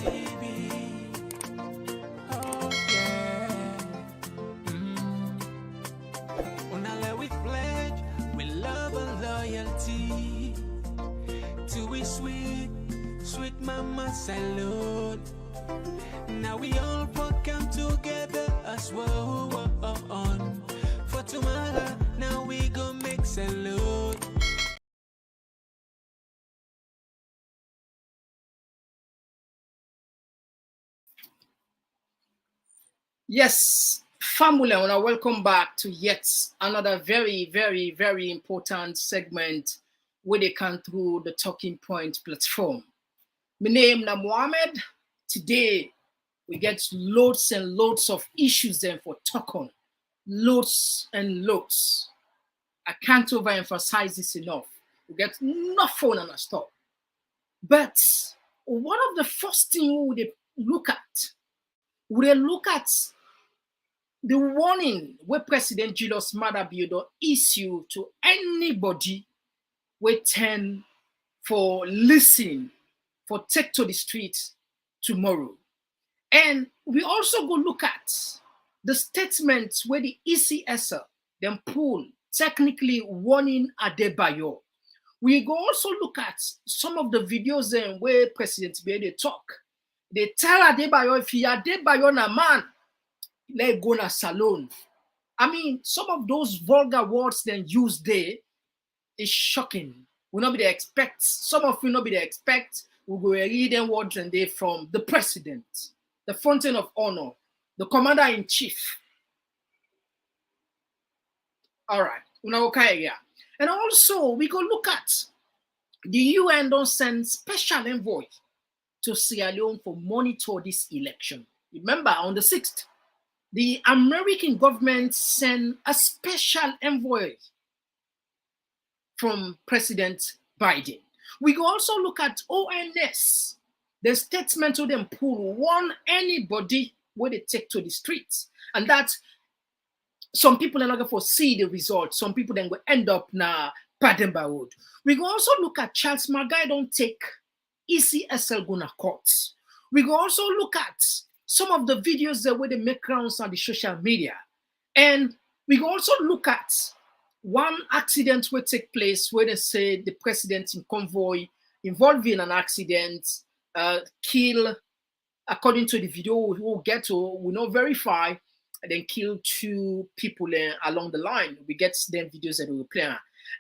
Oh yeah. Unale we pledge with love and loyalty to we sweet, sweet mama salute. Now we all come together as well on for tomorrow. Now we go make salute. Yes, family, I want to welcome back to yet another very, very, very important segment where they come through the Talking Point platform. My name is Mohamed. Today, we get loads and loads of issues then for talk on. Loads and loads. I can't overemphasize this enough. We get enough phone and stuff. But one of the first things we would look at the warning where President Julius Adebayor issue to anybody we tend for listening, for take to the streets tomorrow. And we also go look at the statements where the Ecsl then pull, technically warning Adebayor. We go also look at some of the videos then where President Biden talk. They tell Adebayor, if he Adebayor na man, let go na salon. I mean, some of those vulgar words then used there is shocking. We not be the expect. Some of you not be the expect. We go read them words and they from the president, the fountain of honor, the commander in chief. All right, okay, and also we go look at the UN don't send special envoy to Sierra Leone for monitor this election. Remember, on the 6th, the American government sent a special envoy from President Biden. We can also look at ONS, the statement to them pull warn anybody where they take to the streets. And that some people are not going to see the results. Some people then will end up na Pademba Road. We can also look at Charles Magai don't take Ecsl Guna courts. We can also look at some of the videos that where they make rounds on the social media. And we can also look at one accident will take place where they say the president in convoy involved in an accident, kill, according to the video we'll get to, we not verify, and then kill 2 people along the line. We get them videos that we will play.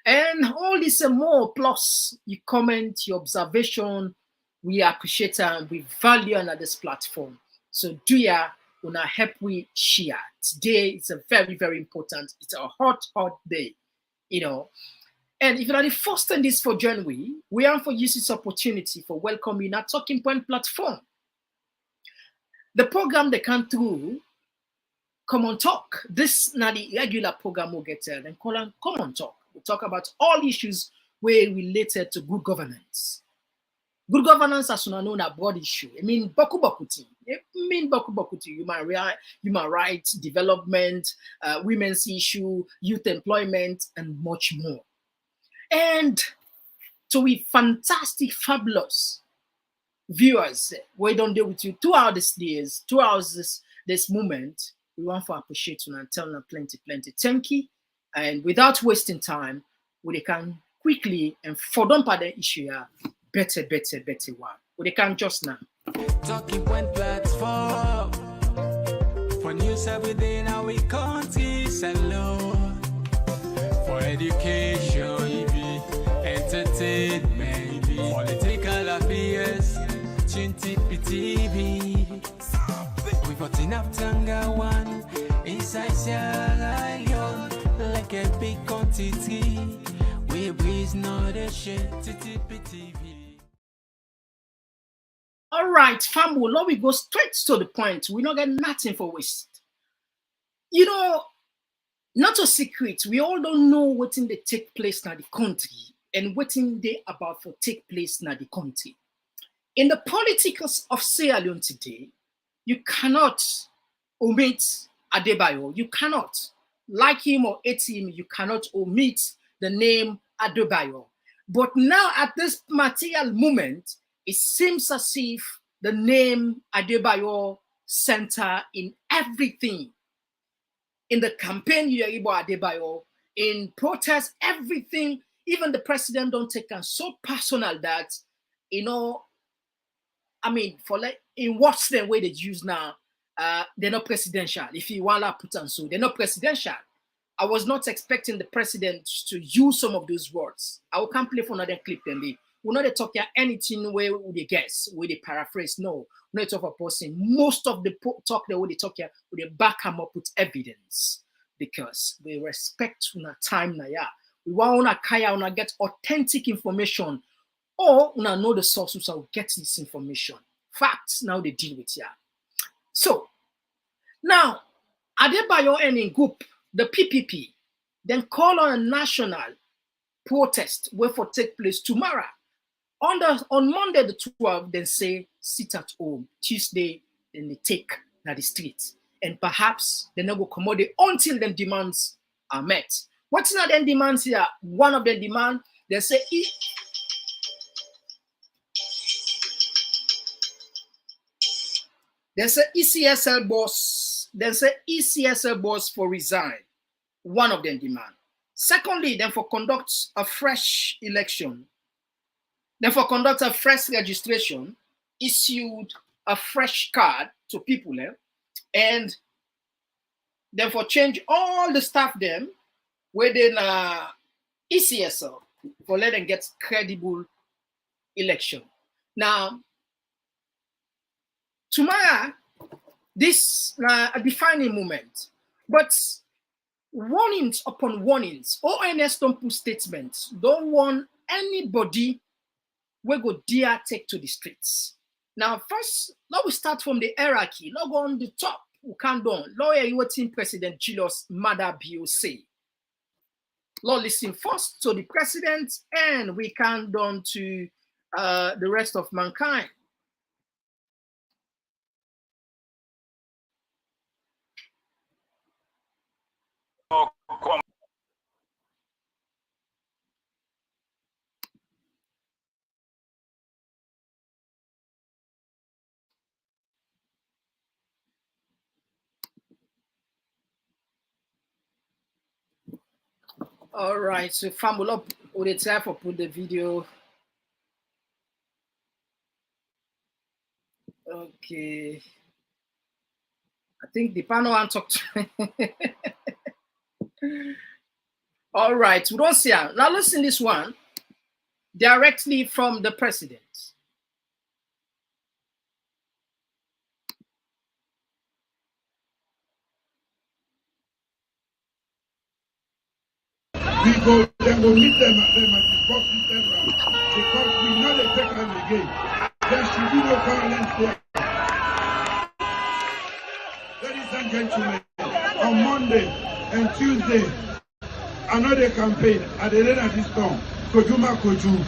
And all this and more, plus you comment, your observation, we appreciate and we value on this platform. So do ya wanna help we share. Today it's a very, very important, it's a hot day, you know. And if you're the first in this for January, we are for use this opportunity for welcoming our Talking Point platform. The program they come through Komon-Tok. This not the regular program we'll get there, then call them Komon-Tok. We'll talk about all issues where related to good governance. Good governance as known a broad issue. I mean, boku bokuti. Human rights, development, women's issue, youth employment, and much more. And so we fantastic, fabulous viewers, we don't deal with you throughout this days, throughout this moment. We want to appreciate you and tell them plenty. Thank you. And without wasting time, we can quickly and for them part the issue better one. We can just now. Talking Point platform for news every day now we country alone for education, entertainment, political affairs, TV. We got enough Tanga one inside Sierra Leone like a big quantity. We breeze not a shit TV. All right, family, now we go straight to the point. We don't get nothing for waste. You know, not a secret. We all don't know what in they take place in the country and what in they about for take place in the country. In the politics of Sierra Leone today, you cannot omit Adebayor. You cannot, like him or hate him, you cannot omit the name Adebayor. But now at this material moment, it seems as if the name Adebayor center in everything. In the campaign, Yeribo Adebayor, in protest, everything, even the president don't take it so personal that, I mean, for like, in what's the way they use now, they're not presidential. If you want to put on so, they're not presidential. I was not expecting the president to use some of those words. I will come play for another clip then they will not talk anything where they guess, where they paraphrase. No, we're not talk about person. Most of the talk the way they talk here, they back them up with evidence because we respect una time na ya. We want una kaya una get authentic information or una know the sources will get this information. Facts now they deal with ya. So now Adebayor and in group, the PPP, then call on a national protest where for take place tomorrow. On Monday the 12th, then say sit at home. Tuesday, then they take na the streets. And perhaps they never accommodate until them demands are met. What's not them demands here? One of the demand, they say there's an ECSL boss. There's an ECSL boss for resign. One of them demand. Secondly, then for conduct a fresh election. Then for conduct a fresh registration, issued a fresh card to people, and then for change all the staff them within ECSL for let them get credible election. Now, tomorrow, this a defining moment, but warnings upon warnings. ONS don't put statements. Don't want anybody will go dare take to the streets. Now, first, let we start from the hierarchy. Let's go on the top. We can't do. Lawyer, you team President Julius Maada Bio say. Lord, listen first to the president, and we can down to the rest of mankind. All right, so fumble up with the time for put the video. Okay. I think the panel and talk to all right, we don't see her. Now listen this one directly from the president. We go, then we'll meet them at the boxing center because we know they take them again. There should be no violence there. Ladies and gentlemen, on Monday and Tuesday, another campaign at the end of this town, Kojuma Koju.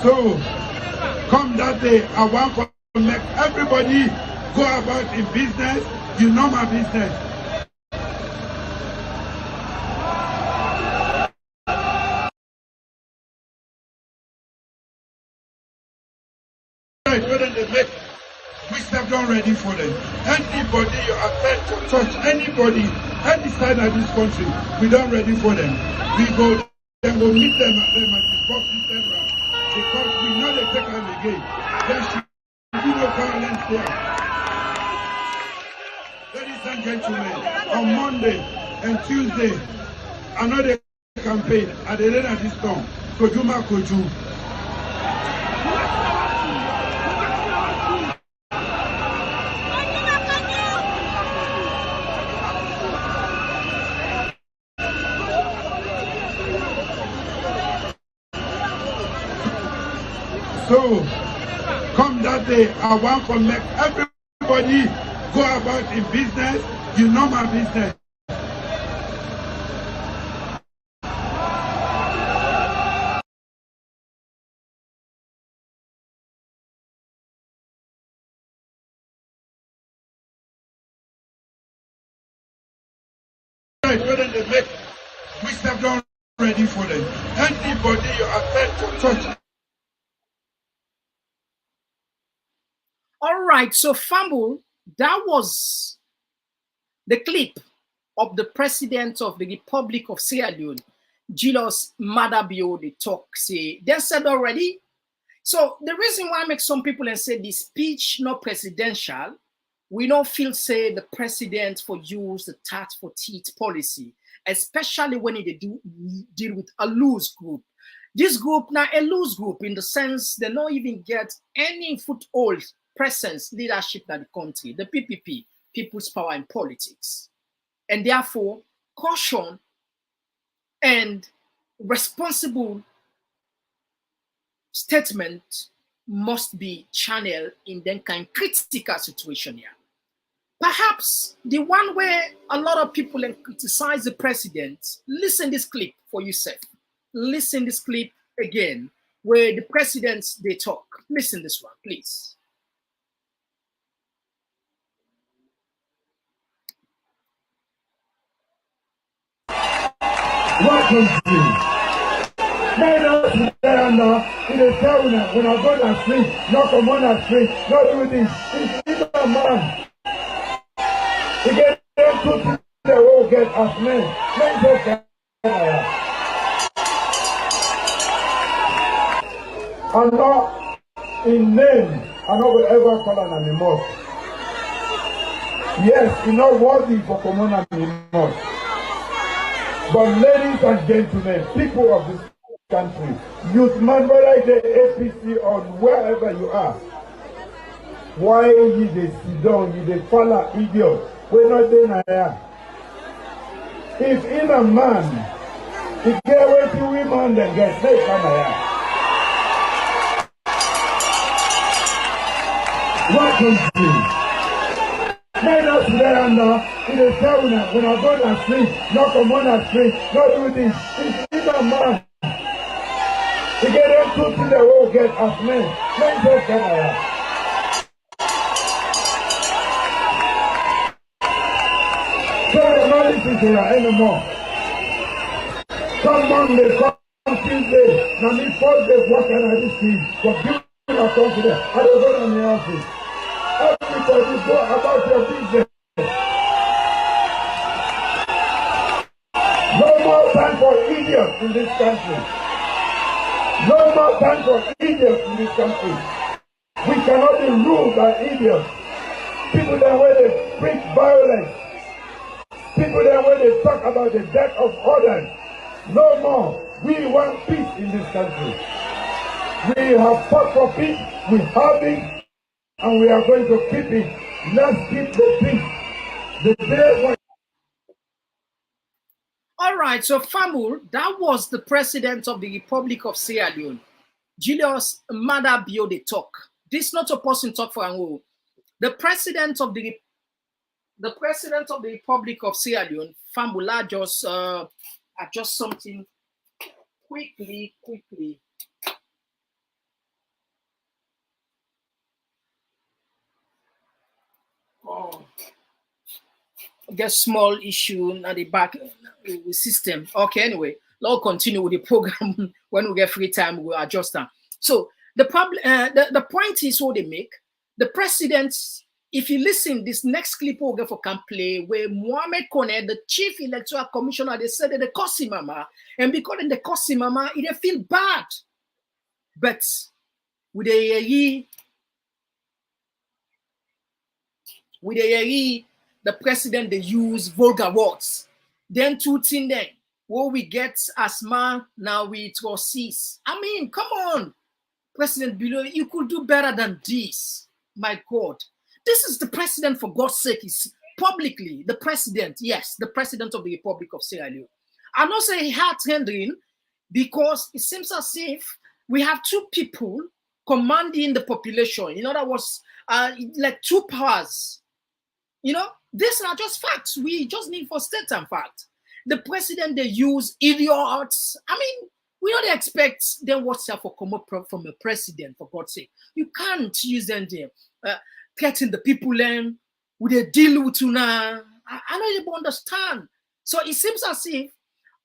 So, come that day, I want to make everybody go about in business. You know my business. Whether they make, we have done ready for them. Anybody you attempt to touch, anybody, any side of this country, we done ready for them. We go, then we'll meet them at the boxing center. Because we know they take them again. There should be no violence there. Ladies and gentlemen, on Monday and Tuesday, another campaign at the end of this town, Kojuma Koju. So, come that day, I want to make everybody go about in business. You know my business. noise when they make, we step down ready for them. Anybody you attempt to touch. All right, so Fumble, that was the clip of the president of the Republic of Sierra Leone, Julius Adebayor, the talk. Say, they said already. So the reason why I make some people and say the speech not presidential, we don't feel say the president for use the tat for teeth policy, especially when they do deal with a loose group. This group now a loose group in the sense they don't even get any foothold presence leadership in the country, the PPP, People's Power in Politics. And therefore, caution and responsible statement must be channeled in that kind of critical situation here. Perhaps the one where a lot of people criticize the president, listen this clip for yourself. Listen this clip again, where the presidents, they talk. Listen this one, please. Welcome to men out there now in the town when I go to sleep, not come on the street, not do this. It's a man. He get them to the world get as men. Men just get and not in name, I will ever call an animal. Yes, it's not worthy for common animals. But ladies and gentlemen, people of this country, youth man, whether it's the APC or wherever you are, why you they sit down, you they follow idiot? We're not there now. If in a man, he get away to women, then get safe from here. Welcome to men out there now in the town when I go to sleep, not come on the street, not do this. It's a man. He get them to the world get as men. Men just get here. So the man is here anymore. Come Monday, come Tuesday, now me 4 days working at this street. But people are confident. I don't go to the office. Everybody go about your business. No more time for idiots in this country. No more time for idiots in this country. We cannot be ruled by idiots. People that where they preach violence. People that where they talk about the death of others. No more. We want peace in this country. We have fought for peace. We have it. And we are going to keep it. Let's keep the peace. The day when... All right, so Famul, that was the president of the Republic of Sierra Leone, Julius Adebayor, they talk. This not a person talk for Ango. The president of the Republic of Sierra Leone, Famula, just adjust something quickly. Oh, get small issue at the back system. Okay, anyway, let's continue with the program. When we get free time, we'll adjust that. So the problem, the point is what they make. The president, if you listen, this next clip we'll get for can play where Mohamed Koneh, the chief electoral commissioner, they said that they cost him mama, and because they cost him mama, they feel bad. But with the president, they use vulgar words. Then two things then, what we get as man, now we cease. I mean, come on, President Below, you could do better than this. My God, this is the president, for God's sake, is publicly the president. Yes, the president of the Republic of Sierra Leone. I'm not saying heart-rendering because it seems as if we have two people commanding the population. In other words, like two powers. You know, these are just facts. We just need for state and fact. The president, they use idiots. I mean, we don't expect them what's here for come up from a president, for God's sake. You can't use them there. Threaten the people and with a deal with you now. I don't even understand. So it seems as if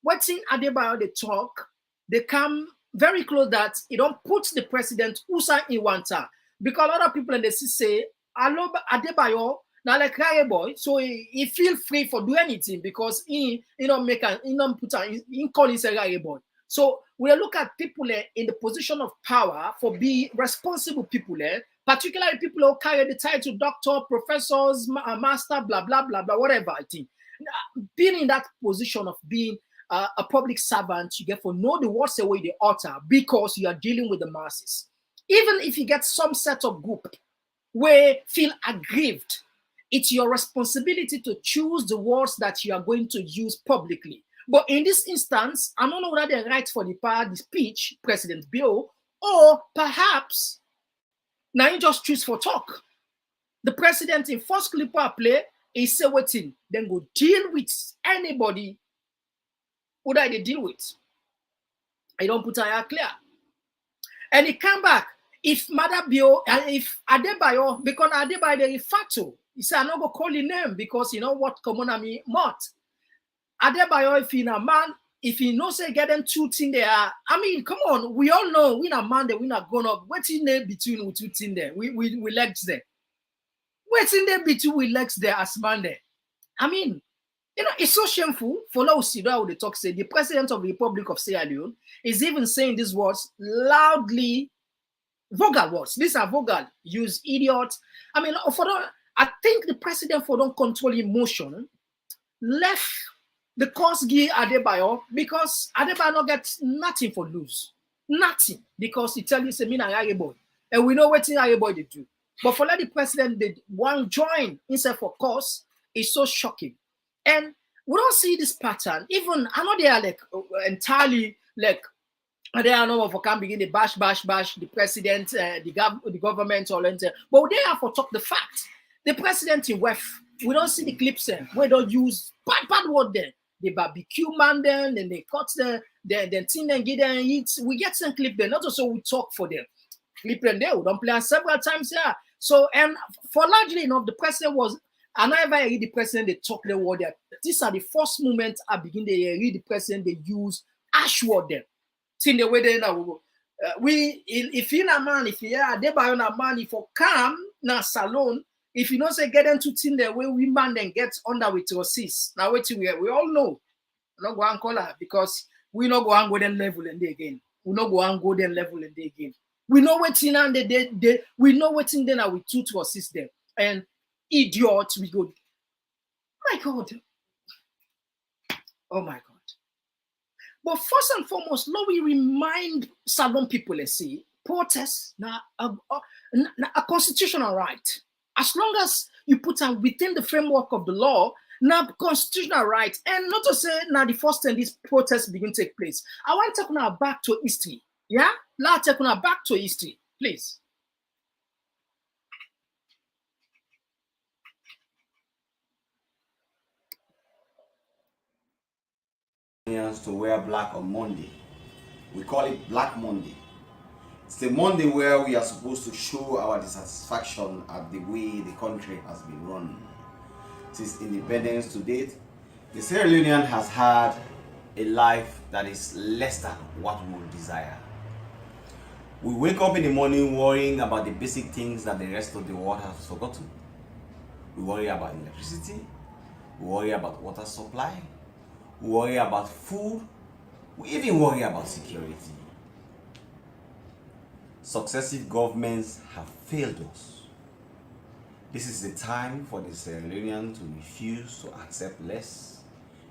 watching Adebayor they talk, they come very close that it don't put the president Usa in one time. Because a lot of people in the city say, I love Adebayor, now like Rare boy, so he feel free for do anything because he don't make an he don't put an he call himself Rare boy. So we look at people in the position of power for being responsible people, particularly people who carry the title doctor, professors, master, blah blah blah blah, whatever. I think being in that position of being a public servant, you get for know the words away the utter because you are dealing with the masses. Even if you get some set of group where feel aggrieved, it's your responsibility to choose the words that you are going to use publicly. But in this instance, I don't know whether they write for the speech, President Bill, or perhaps now you just choose for talk. The president in first clip play is say waiting, then go deal with anybody who they deal with. I don't put it clear. And he come back. If Madabio and if Adebayor, because Adebayor they refer to, he said, I'm not gonna call his name because you know what common I mean not. Adebayor, if he a man, if he knows say get them two things there, I mean, come on, we all know we a man that we not gonna what's in there between we two things there. We legs there. What's in there between we legs there as man there? I mean, you know, it's so shameful for those who the talk say the president of the Republic of Sierra Leone is even saying these words loudly, vulgar words. These are vulgar, use idiot. I mean, I think the president for don't control emotion left the cause give Adebayor because Adebayor not get nothing for lose. Nothing. Because he tell you say me na boy. And we know what boy they do. But for let the president they one join instead for cause is so shocking. And we don't see this pattern. Even I know they are like entirely like they are no for can begin the bash the president, the government or anything. But they are for talk the fact. The president in WEF, we don't see the clips there. We don't use bad word there. They barbecue man then they cut the thing and get them eat. We get some clip there, not also we talk for them. Clip them there, we don't play several times here. So and for largely enough, the president was and I ever read the president they talk the word there. These are the first moments I begin to read the president they use ash word there. See the way they now we if you're a man, if you're a man, if you come na salon. If you don't say get them to tin the way we man then get under with your sis. Now wait till we all know. We're not go and call her because we not go and go then level and they again. We not go and go then level and they again. We know what in and they we know what in then we two to assist them. And idiots we go. My God. Oh my God. But first and foremost, now we remind Salon people, let's see, protest now a constitutional right. As long as you put them within the framework of the law, now constitutional right, and not to say now the first time these protests begin to take place. I want to take now back to history. Yeah? Let's take now back to history, please. To wear black on Monday. We call it Black Monday. It's the Monday where we are supposed to show our dissatisfaction at the way the country has been run. Since independence to date, the Sierra Leonean has had a life that is less than what we would desire. We wake up in the morning worrying about the basic things that the rest of the world has forgotten. We worry about electricity, we worry about water supply, we worry about food, we even worry about security. Successive governments have failed us. This is the time for the Sierra Leonean to refuse to accept less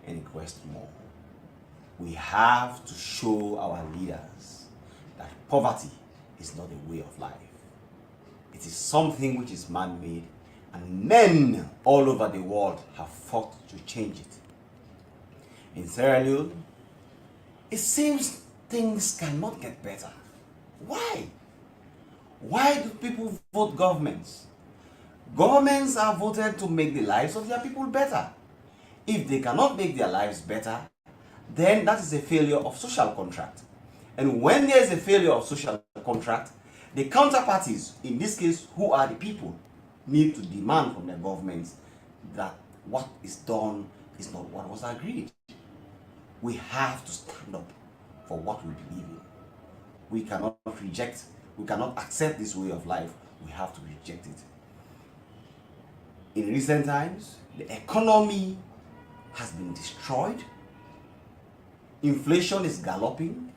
and request more. We have to show our leaders that poverty is not a way of life. It is something which is man-made, and men all over the world have fought to change it. In Sierra Leone, it seems things cannot get better. Why? Why do people vote governments? Governments are voted to make the lives of their people better. If they cannot make their lives better, then that is a failure of social contract. And when there is a failure of social contract, the counterparties, in this case, who are the people, need to demand from the governments that what is done is not what was agreed. We have to stand up for what we believe in. We cannot reject, we cannot accept this way of life. We have to reject it. In recent times, the economy has been destroyed. Inflation is galloping.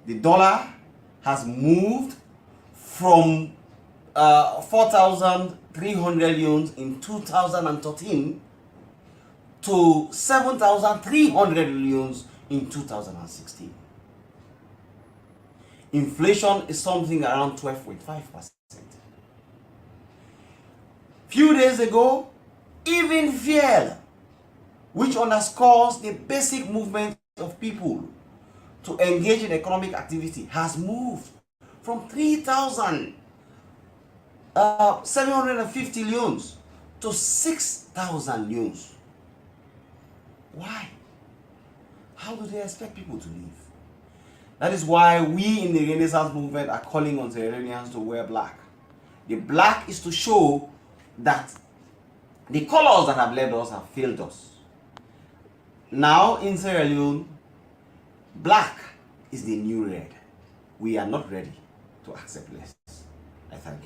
The dollar has moved from 4,300 yuans in 2013 to 7,300 yuans in 2016. Inflation is something around 12.5%. Few days ago, even fuel, which underscores the basic movement of people to engage in economic activity, has moved from 3,750 yuans to 6,000 yuans. Why? How do they expect people to live? That is why we in the Renaissance movement are calling on Sierra Leoneans to wear black. The black is to show that the colors that have led us have failed us. Now in Sierra Leone, black is the new red. We are not ready to accept less. I thank you.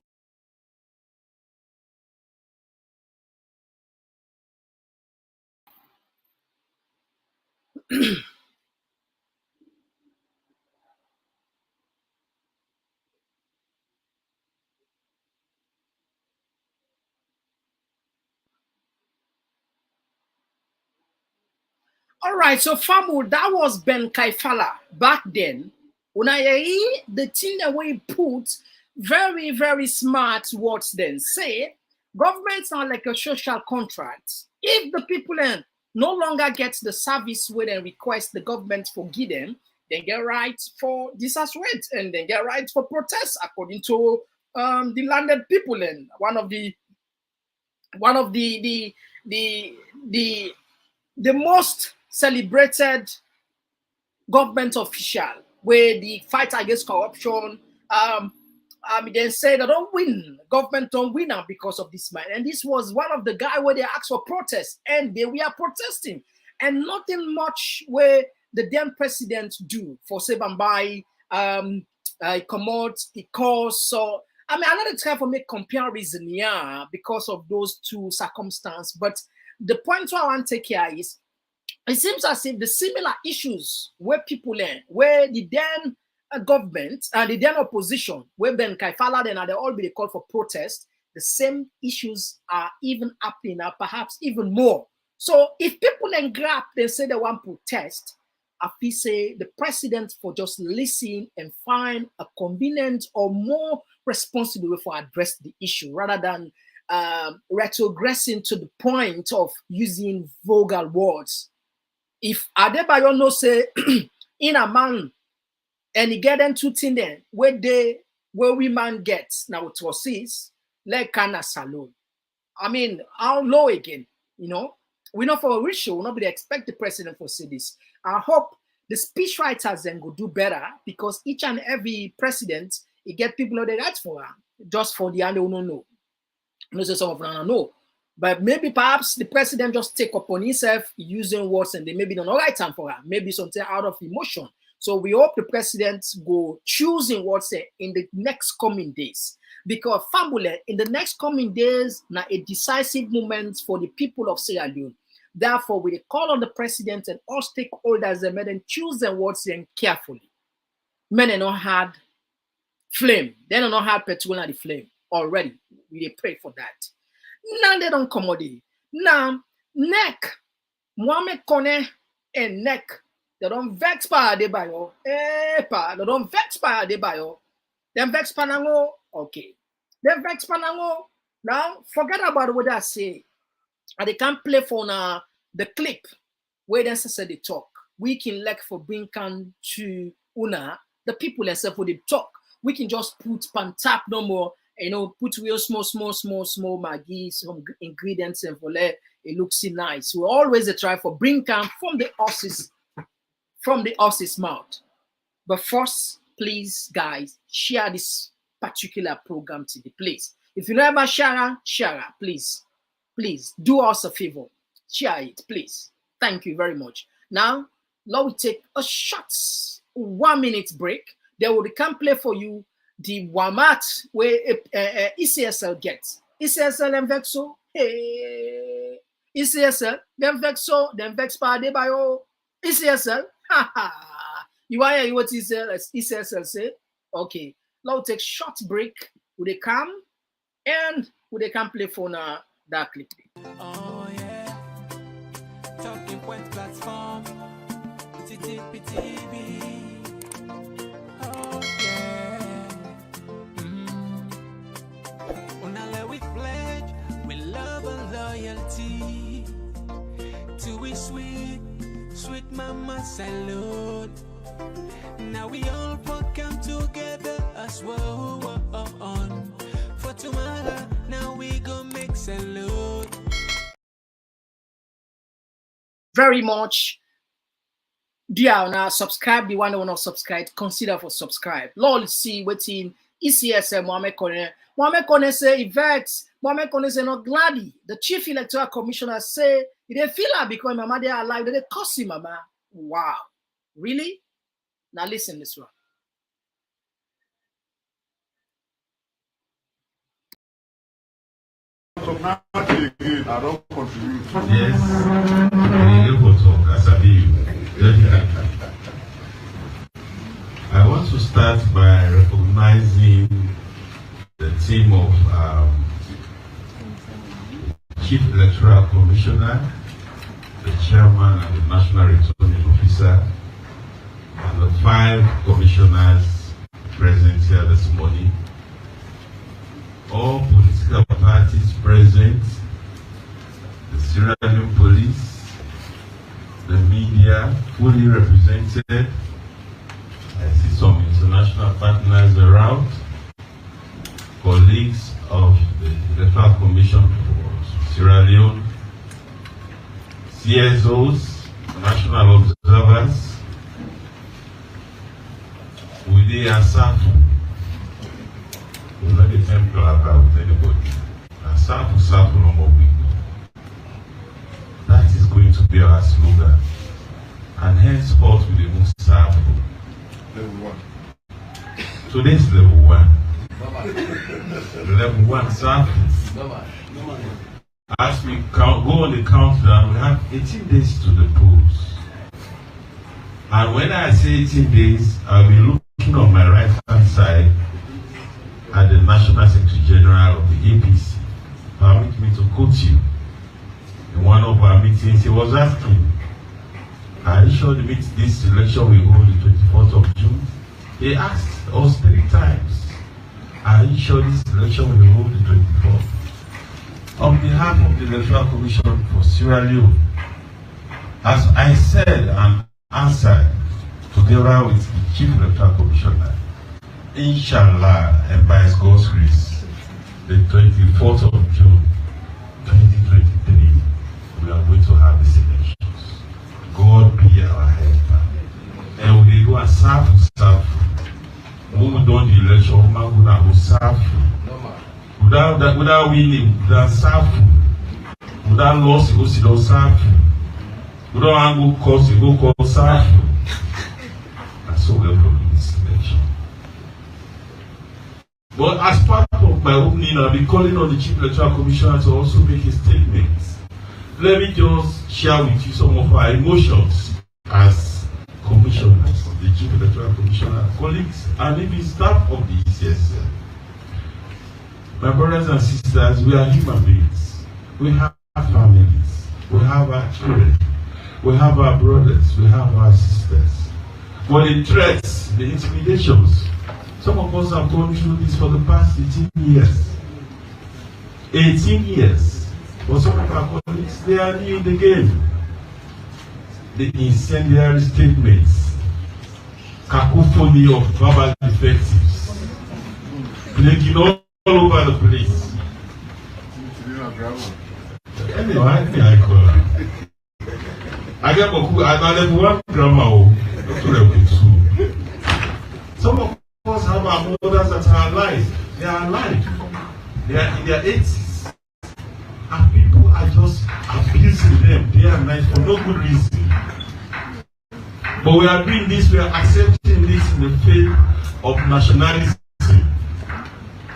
All right, so Famu, that was Ben Kaifala back then. When the thing that we put very, very smart words then say governments are like a social contract. If the people then no longer get the service where they request the government forgive them, they get right for disassuade and they get right for protest according to the landed people. And one of the most celebrated government official where the fight against corruption, they say they don't win, government don't win now because of this man. And this was one of the guy where they asked for protest and they were protesting. And nothing much where the then president do for Sebambai, Komon-Tok. So I mean, I'm not trying to make comparison here because of those two circumstances, but the point I want to take here is it seems as if the similar issues where people learn, where the then government and the then opposition, where Ben Kaifala then they all be called for protest, the same issues are even happening now, perhaps even more. So if people then grab, they say they want to protest, I feel say the president for just listen and find a convenient or more responsible way for address the issue rather than retrogressing to the point of using vulgar words. If Adebayor no say in a man and he get them two things then where we man gets now it was his like kind salon. I mean, how low again, you know? We know for a rich show, we'll not be expect the president for say this. I hope the speech writers then go do better because each and every president he get people who they write for her just for the and they don't know. No say some of them don't know. But maybe perhaps the president just take upon himself using words and they maybe don't write time for her. Maybe something out of emotion. So we hope the president go choosing words in the next coming days. Because family, in the next coming days, now a decisive moment for the people of Sierra Leone. Therefore, we call on the president and all stakeholders and choose their words carefully. Men are not had flame. They are not had petrol in the flame already. We pray for that. Now they don't come out. Now, neck, Mohamed Koneh and neck, they don't vex by Adebayor. They don't vex by Adebayor. Them vex panango, okay. Them vex panango. Now, forget about what I say. And they can't play for the clip where they say they talk. We can like for bring can to una the people themselves for the talk. We can just put pantap no more. You know, put real small Maggie, some ingredients and for it looks nice. We always try for bring can from the horse's mouth. But first, please, guys, share this particular program to the place. If you never share, please do us a favor. Share it, please. Thank you very much. Now, let we take a short 1 minute break. Then we can play for you the Wamat where ECSL gets. ECSL and Vexo. Hey. ECSL, then Vexo, then Vex by Adebayor. ECSL. Ha ha. You are hearing what ECSL say? Okay. Now we take short break. Would they come? And would they can play for now that clip? Oh yeah, talking point platform, TTPTV. Oh yeah, Unale we pledge with love and loyalty to we sweet, sweet mama salute. Now we all come together as well on. For tomorrow, now we go make salute. Very much. Dear, now subscribe. The one who not subscribe, consider for subscribe. Lord, see waiting. Ecsl Mohamed Koneh. Mohamed Koneh say events. Mohamed Koneh say not gladly. The chief electoral commissioner say he didn't feel like because mama they are alive. They cost him, mama. Wow, really? Now listen this one. So now again, I don't contribute. Yes, I want to start by recognizing the team of Chief Electoral Commissioner, the Chairman and the National Returning Officer, and the 5 commissioners present here this morning. All political parties present, the Sierra Leone police, the media fully represented. I see some international partners around, colleagues of the Electoral Commission for Sierra Leone, CSOs, national observers, Ude Asafu. We're not the same collaborate with anybody. Asafu no more we know. That is going to be our slogan. And henceforth we will move Safu. Level 1. Today's level 1. Level 1 Safu. As we go on the countdown, we have 18 days to the polls. And when I say 18 days, I'll be looking on my right hand side at the National Secretary General of the APC. Permit me to quote you. In one of our meetings, he was asking, are you sure this election will hold the 24th of June? He asked us 3 times, are you sure this election will hold the 24th? On behalf of the Electoral Commission for Sierra Leone, as I said and answered together with the Chief Electoral Commissioner, Inshallah, and by God's grace, the 24th of June, 2023, we are going to have these elections. God be our helper. And we do a Safu. When we done the election, we are going to Safu. Without winning, without Safu. Without loss, you go see those Safu. Without angle cost, you go call Safu. And so we are going to this election. But as part of my opening, I'll be calling on the Chief Electoral Commissioner to also make a statement. Let me just share with you some of our emotions as commissioners, the Chief Electoral Commissioner, colleagues, and even staff of the ECSL. My brothers and sisters, we are human beings. We have families. We have our children. We have our brothers. We have our sisters. But the threats, the intimidations, some of us have gone through this for the past 18 years. 18 years. For some of our colleagues, they are new in the game. The incendiary statements, cacophony of verbal defectives, plaguing all over the place. Anyway, I call her. I get level 1 grammar, not level 2. Some of us have our mothers that are alive. They are alive. They are in their 80s. And people are are just abusing them day and night for no good reason. But we are doing this, we are accepting this in the faith of nationalism.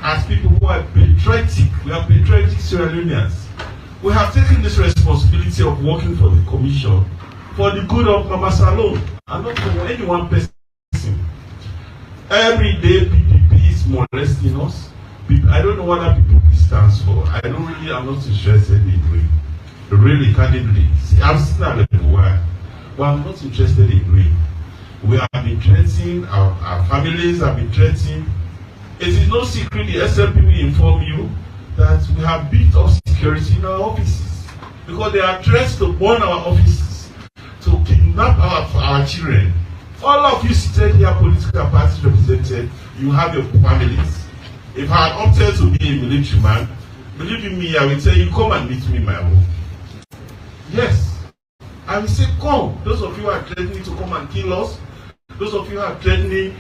As people who are patriotic, we are patriotic Sierra Leoneans. We have taken this responsibility of working for the commission for the good of Mama Salome and not for any one person. Every day PPP is molesting us. I don't know what that PPP stands for. I'm not interested in doing. Really, candidly. See, I've seen that everywhere, but I'm not interested in doing. We have been threatening, our families have been threatening. It is no secret, the SLP will inform you that we have built up security in our offices because there are threats to burn our offices, to kidnap our children. All of you seated here, political parties represented, you have your families. If I had opted to be a military man, believe in me, I will tell you, come and meet me in my home. Yes, I will say, come. Those of you who are threatening to come and kill us, those of you who are threatening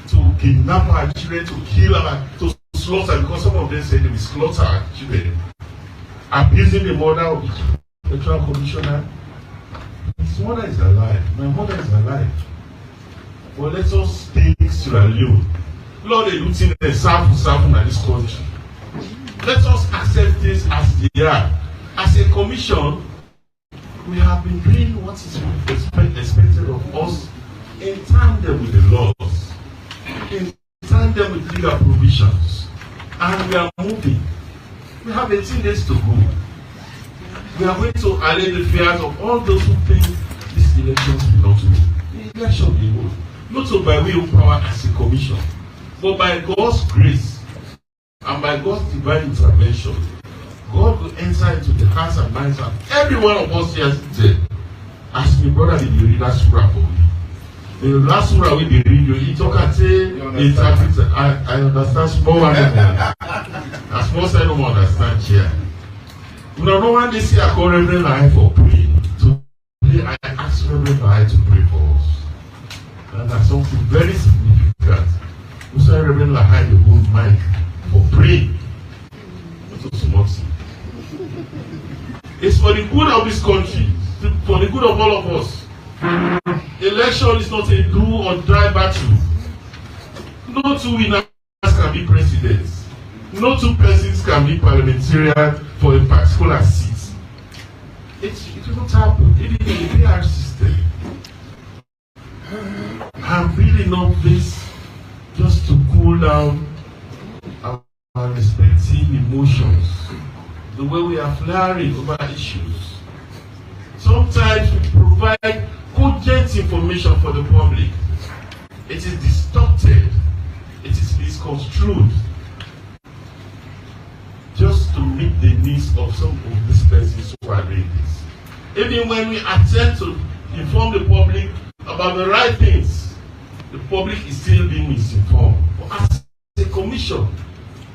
to kidnap our children, to kill our, to slaughter, because some of them say they will slaughter our children, abusing the mother of the electoral commissioner. His mother is alive. My mother is alive. But let us stay Sierra Leone. Lord, they looting and serve in this country. Let us accept this as they are. As a commission, we have been doing what is expected of us in tandem with the laws, in tandem with legal provisions, and we are moving. We have 18 days to go. We are going to allay the fears of all those who think these elections belong to me. The election will hold. Not so by way of power as a commission, but by God's grace and by God's divine intervention. God will enter into the hearts and minds of every one of us here today. As my brother did you read that surah for me. The last surah we did read, you talk and say, I understand small one. A small side don't understand here. You know, no one they say I call Reverend Lai for praying. Today I ask Reverend Lai to pray for us. And that's something very significant. We say Reverend Lai the whole mic for praying. It's for the good of this country, for the good of all of us. Election is not a do or die battle. No two winners can be presidents. No two persons can be parliamentarian for a particular seat. It will not happen. It is a PR system. I'm really not this just to cool down our respective emotions, the way we are flaring over issues. Sometimes we provide cogent information for the public. It is distorted, it is misconstrued, just to meet the needs of some of these persons who are doing this. Even when we attempt to inform the public about the right things, the public is still being misinformed. But as a commission,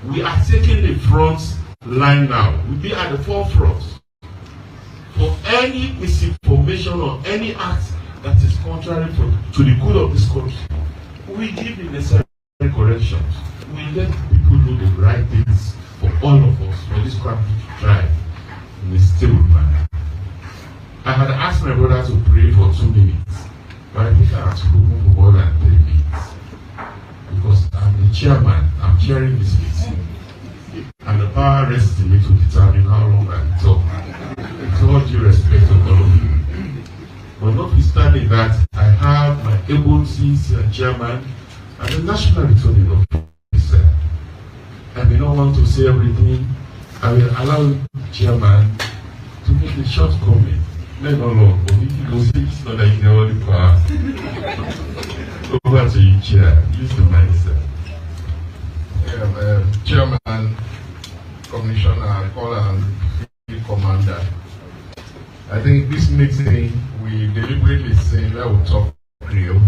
we are taking the front line now. We'll be at the forefront for any misinformation or any act that is contrary to the good of this country. We give the necessary corrections. We let people know the right things for all of us, for this country to thrive in a stable manner. I had asked my brother to pray for 2 minutes, but I think I have spoken for more than 3 minutes. Because I'm the chairman, I'm chairing this meeting. And the power rests in me to determine how long I talk. With all due respect to all of you. But notwithstanding that, I have my abilities as chairman and the national returning officer. I may not want to say everything. I will allow the chairman to make a short comment. Not long, but if you go say it's not like you know all the power. Over to you, Chair. Use the mindset. Chairman, Commissioner, Colonel, and Commander. I think this meeting we deliberately say that we talk Creole,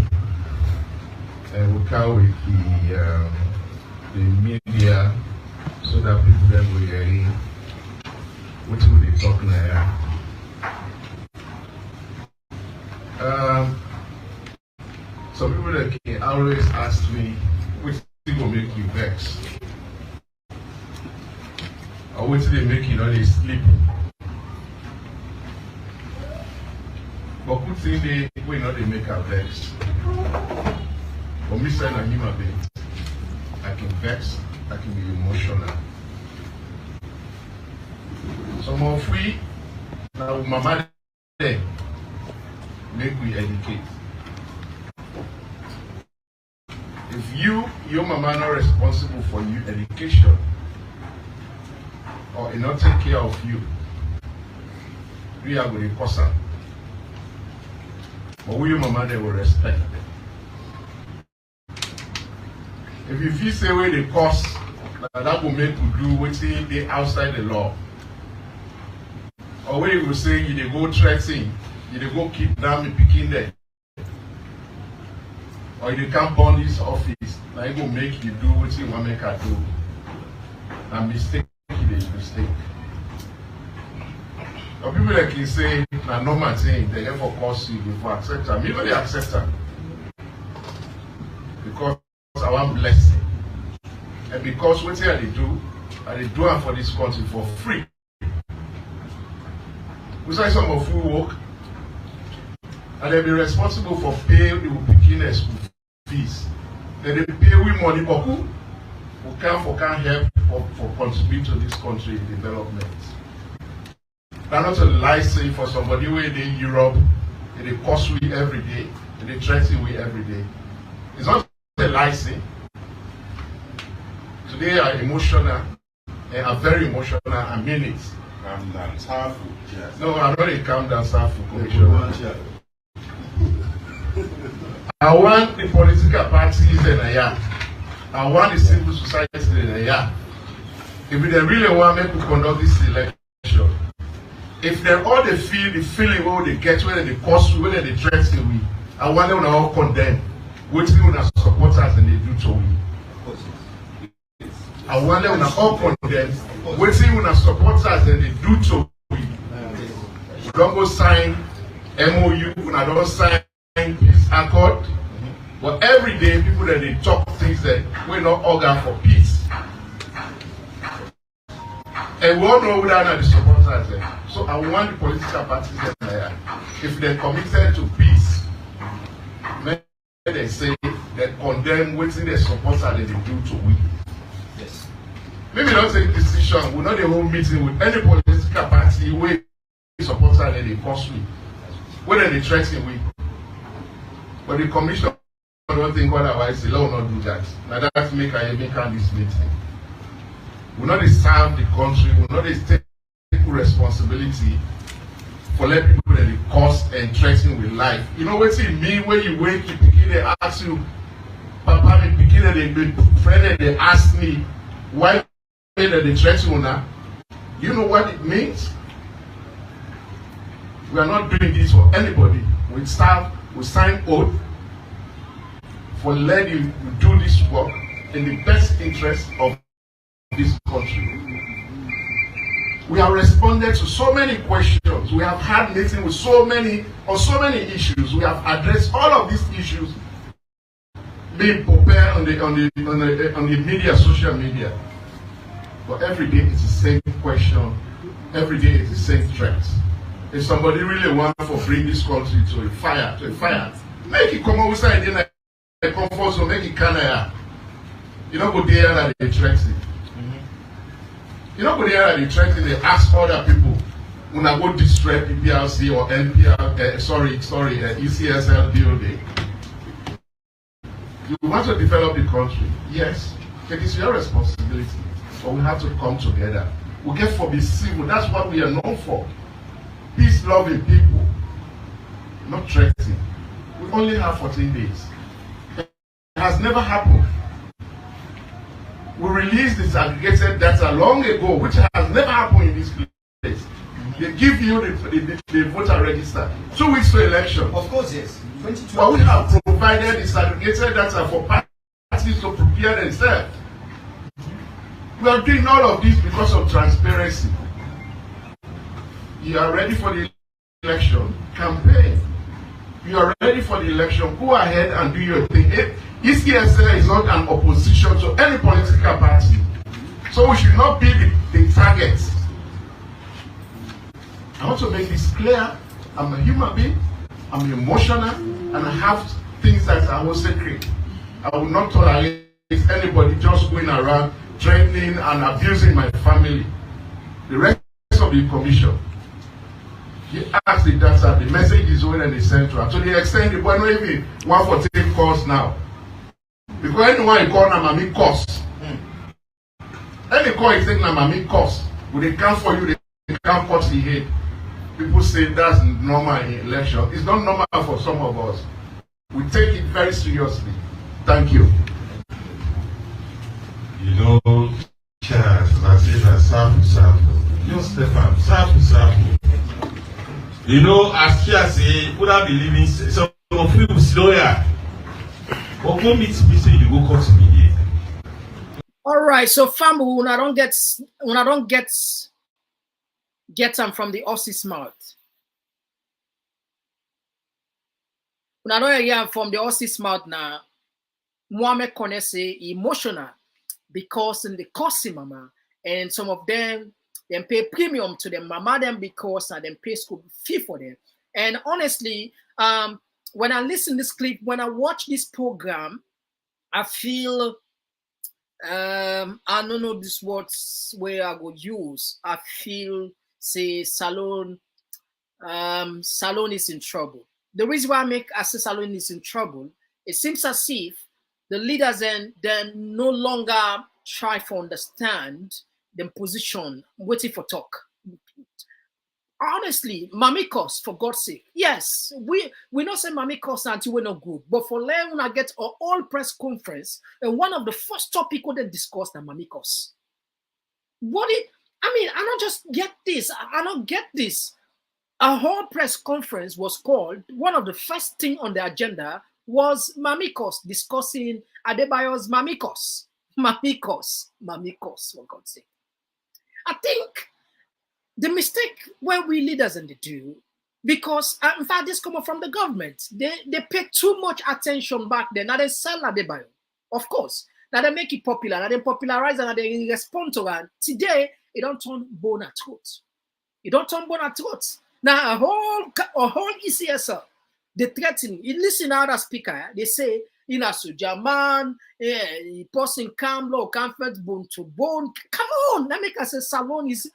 and we come with the media so that people then will hear what we talk now. Some people that can always ask me, which thing will make you vex? Or what do they make you not sleep? something we know they make our vex. For me, saying a human being, I can vex, I can be emotional. Some of we now mama there make we educate. If your mama not responsible for your education or not take care of you, we are going to cause her. But we your mama they will respect. If you feel say where they cause, that will make you do what they outside the law. Or where you will say you they go threatening, you they go kidnap me picking there. Or you can't burn this office, now it will make you do what you want to make her do. And mistake is mistake. But people like you say, na normal thing, they never cause you before accept them. Me they accept them. Because I want blessing. And because what they do them for this country for free. We say some of you work, and they be responsible for paying the beginner school fees. Then they pay we money, but who can't help for contribute to this country development. That's not a license for somebody who in Europe, they cost we every day, they threaten we every day. It's not a license. Today are emotional, and are very emotional, I mean it. Calm down, Safu. Yes. No, I'm not a calm down, Safu commissioner. I want the political parties in a I want the civil society in a If they really want me to conduct this election, if they all they feel the feeling what they get, whether they cost, whether they dress the way, I want them to all condemn what they want to support us and they do to me. I want them to all condemn what they want to support us and they do to me. We don't go sign MOU, we don't sign peace accord. But every day people that they talk things that we're not organ for peace. And we all know who are the supporters there. So I want the political parties there, if they're committed to peace, maybe they say they condemn what they support and they do to we. Yes. Maybe not take decision, we're not the whole meeting with any political party where they support and they cost we. Whether they threaten we. But the commission don't think otherwise, the law will not do that. Now that's make this meeting. We not serve the country, we not take responsibility for let people that they cost and threaten with life. You know what it mean when you wake, you begin to ask you, Papa, me begin to friend they ask me why they threaten now. You know what it means? We are not doing this for anybody. We sign oath for letting you do this work in the best interest of this country. We have responded to so many questions. We have had meetings with so many issues. We have addressed all of these issues being prepared on the media, social media. But every day it's the same question. Every day it's the same threat. If somebody really wants to bring this country to a fire, make it come outside in a comfort zone, make it Canada. You know, go there and they threaten. You know, go there and they threaten, they ask other people, when I go destroy PPLC or ECSL building. You want to develop the country? Yes. It is your responsibility. But we have to come together. We get for be civil. That's what we are known for. Peace-loving people. Not threatening. We only have 14 days. It has never happened. We released this aggregated data long ago, which has never happened in this place. They give you the voter register 2 weeks to election. Of course, yes. But we have provided this aggregated data for parties to prepare themselves. We are doing all of this because of transparency. You are ready for the election, campaign. You are ready for the election, go ahead and do your thing. ECSL is not an opposition to any political party. So we should not be the target. I want to make this clear. I'm a human being. I'm emotional, and I have things that I will secret. I will not tolerate anybody just going around threatening and abusing my family. The rest of the commission, he asked the data, the message is already in the central. So they extend the boy, not even one for take calls now. Because anyone you call Namami cost. Any call you take Namami cost. When they come for you, they can't cut the head. People say that's normal in election. It's not normal for some of us. We take it very seriously. Thank you. You know, Charles, I say that Safu. You Stefan, Safu. You know, as Chia say, would I be living some of you lawyer? But go meet me, say you go cut me here. All right, so family, when I don't get them from the Aussie's mouth. When I don't hear from the Aussie's mouth now, Mohamed Koneh say emotional because in the cost mama, and some of them pay premium to them mama them because and them pay school fee for them. And honestly, when I listen to this clip, when I watch this program, I feel I don't know this words where I go use. I feel say Salon is in trouble. The reason why I say Salon is in trouble, it seems as if the leaders then no longer try to understand the position, waiting for talk. Honestly, Mamikos, for God's sake, yes, we not say Mamikos until we're not good, but for them when I get an all press conference, and one of the first topic they discussed are Mamikos. I don't just get this. I don't get this. A whole press conference was called. One of the first thing on the agenda was Mamikos, discussing Adebayor's Mamikos. Mamikos, for God's sake. I think the mistake where we leaders and they do, because in fact this come from the government. They pay too much attention back then. Now they sell Adebayor, of course. Now they make it popular. Now they popularize and they respond to it. Today it don't turn bone at throat. It don't turn bone at throat. Now a whole ECSL, they threaten. You listen to other speaker. They say in a German, person come low, comfort bone to bone. Come on, let me say Salon is.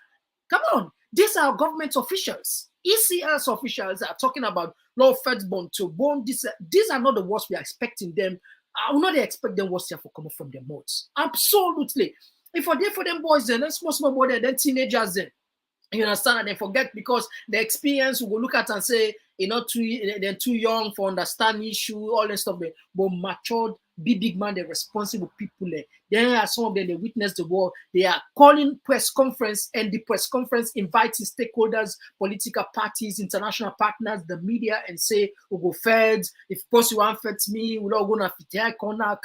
Come on, these are government officials. ECS officials are talking about law fed bone to bone. These are not the words we are expecting them. I will not expect them words here for coming from their mouths. Absolutely. If I did for them boys, then small boy, then teenagers, then you understand, and they forget because the experience we will look at and say, they're too young for understand issue, all that stuff. But matured, big man, they're responsible people. Then are some of them, they witness the war. They are calling press conference, and the press conference inviting stakeholders, political parties, international partners, the media, and say, we go feds. If possible, one feds me, we're not going to fit corner.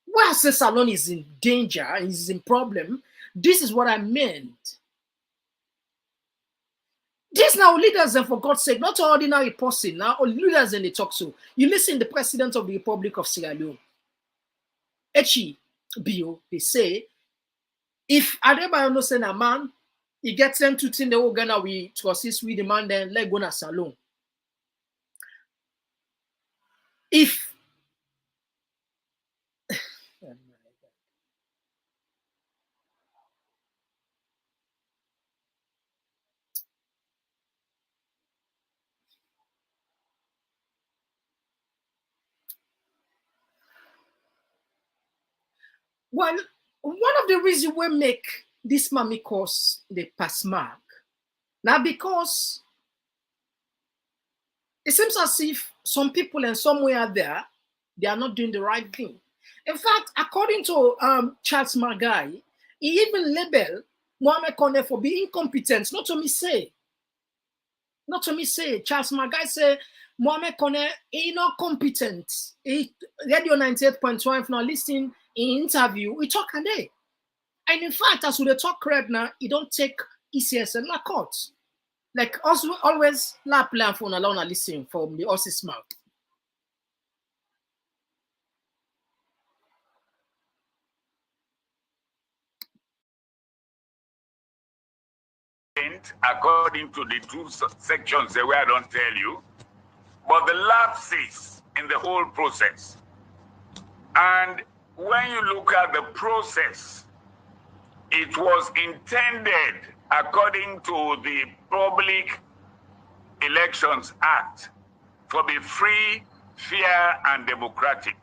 Where I say Salon is in danger, is in problem. This is what I meant. These now leaders, and for God's sake, not ordinary person, now leaders in the talk so. You listen to the President of the Republic of Sierra Leone, Ecsl Bio, they say, if Adebayor no send a man, he gets them to think the whole Ghana we to assist with the man, then let go na Salon. If well, one of the reasons we make this mommy course the pass mark now because it seems as if some people and somewhere there they are not doing the right thing. In fact, according to Charles Margai, he even labeled Mohamed Koneh for being incompetent. Not to me say, Charles Margai say Mohamed Koneh is not competent. Radio 98.1 now listening in interview, we talk a day. And in fact, as we talk right now, he don't take ECS and la court. Like also always la plan for alone and listen from the Aussie's mouth. according to the two sections the way I don't tell you, but the lapses in the whole process. And when you look at the process, it was intended, according to the Public Elections Act, to be free, fair, and democratic.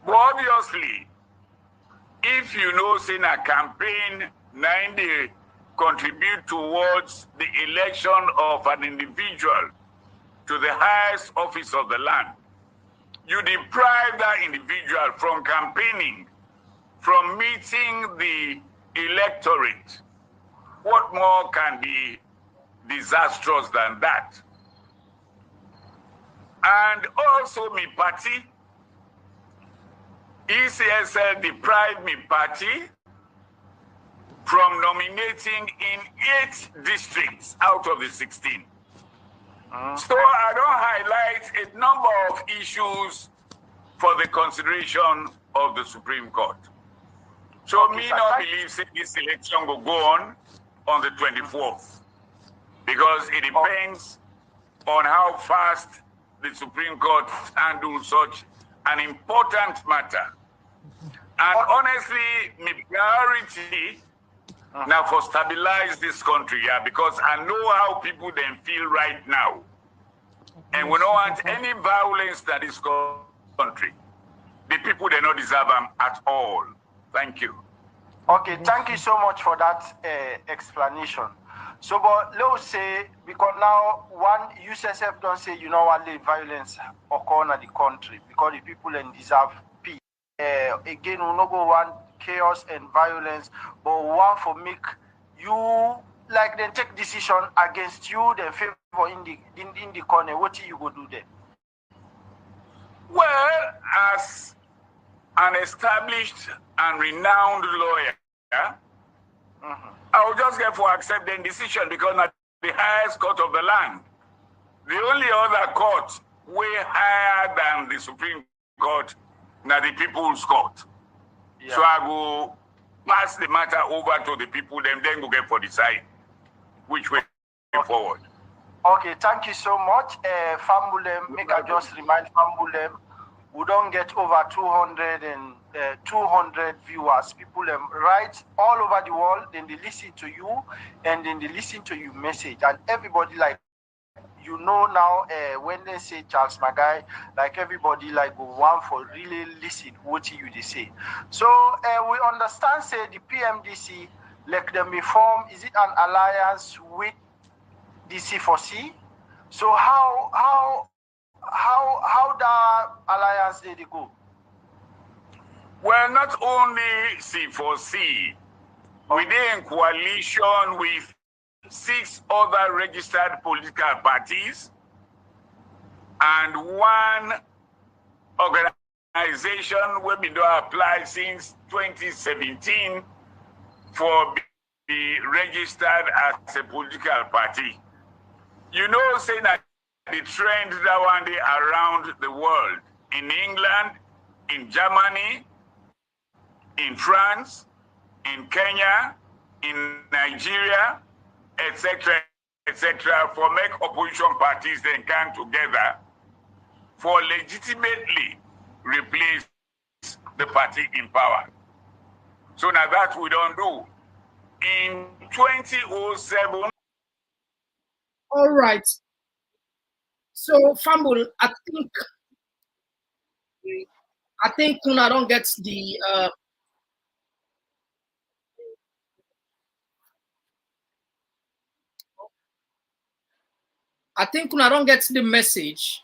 But obviously, if you know, in a campaign, 90 contribute towards the election of an individual to the highest office of the land, you deprive that individual from campaigning, from meeting the electorate. What more can be disastrous than that? And also, my party, ECSL deprived me party from nominating in 8 districts out of the 16. So I don't highlight a number of issues for the consideration of the Supreme Court. So me not believe this election will go on the 24th, because it depends on how fast the Supreme Court handles such an important matter. And honestly, my priority now for stabilize this country, because I know how people then feel right now. And we don't want any violence that is country. The people, they don't deserve them at all. Thank you. Okay, thank you so much for that explanation. So, but let's say, because now one USSF don't say, you know what, the violence occur in the country because the people then deserve peace. Again, we not go want chaos and violence, but we want for make you like then take decision against you, then favor in the corner. What you go do then? Well, as an established and renowned lawyer, I will just get for accept the decision, because not the highest court of the land. The only other court way higher than the Supreme Court, now the People's Court. Yeah. So I go pass the matter over to the people, then go get for decide which way forward. Okay, thank you so much. Fambulem, make I just remind Fambulem, we don't get over 200 viewers. People right all over the world, then they listen to you, and then they listen to your message. And everybody, like, you know now, when they say Charles Magai, like everybody like go one for really listen what you they say. So we understand, say the PMDC, like them form, is it an alliance with the C4C? So how that alliance did they go? Well, not only C4C, we did in coalition with 6 other registered political parties and 1 organization where we do apply since 2017 for be registered as a political party. You know, saying that the trend that one day around the world, in England, in Germany, in France, in Kenya, in Nigeria, etc., for make opposition parties then come together for legitimately replace the party in power. So now that we don't do. In 2007. All right. So Fambul, I think Kuna don't get the I think Kuna don't get the message.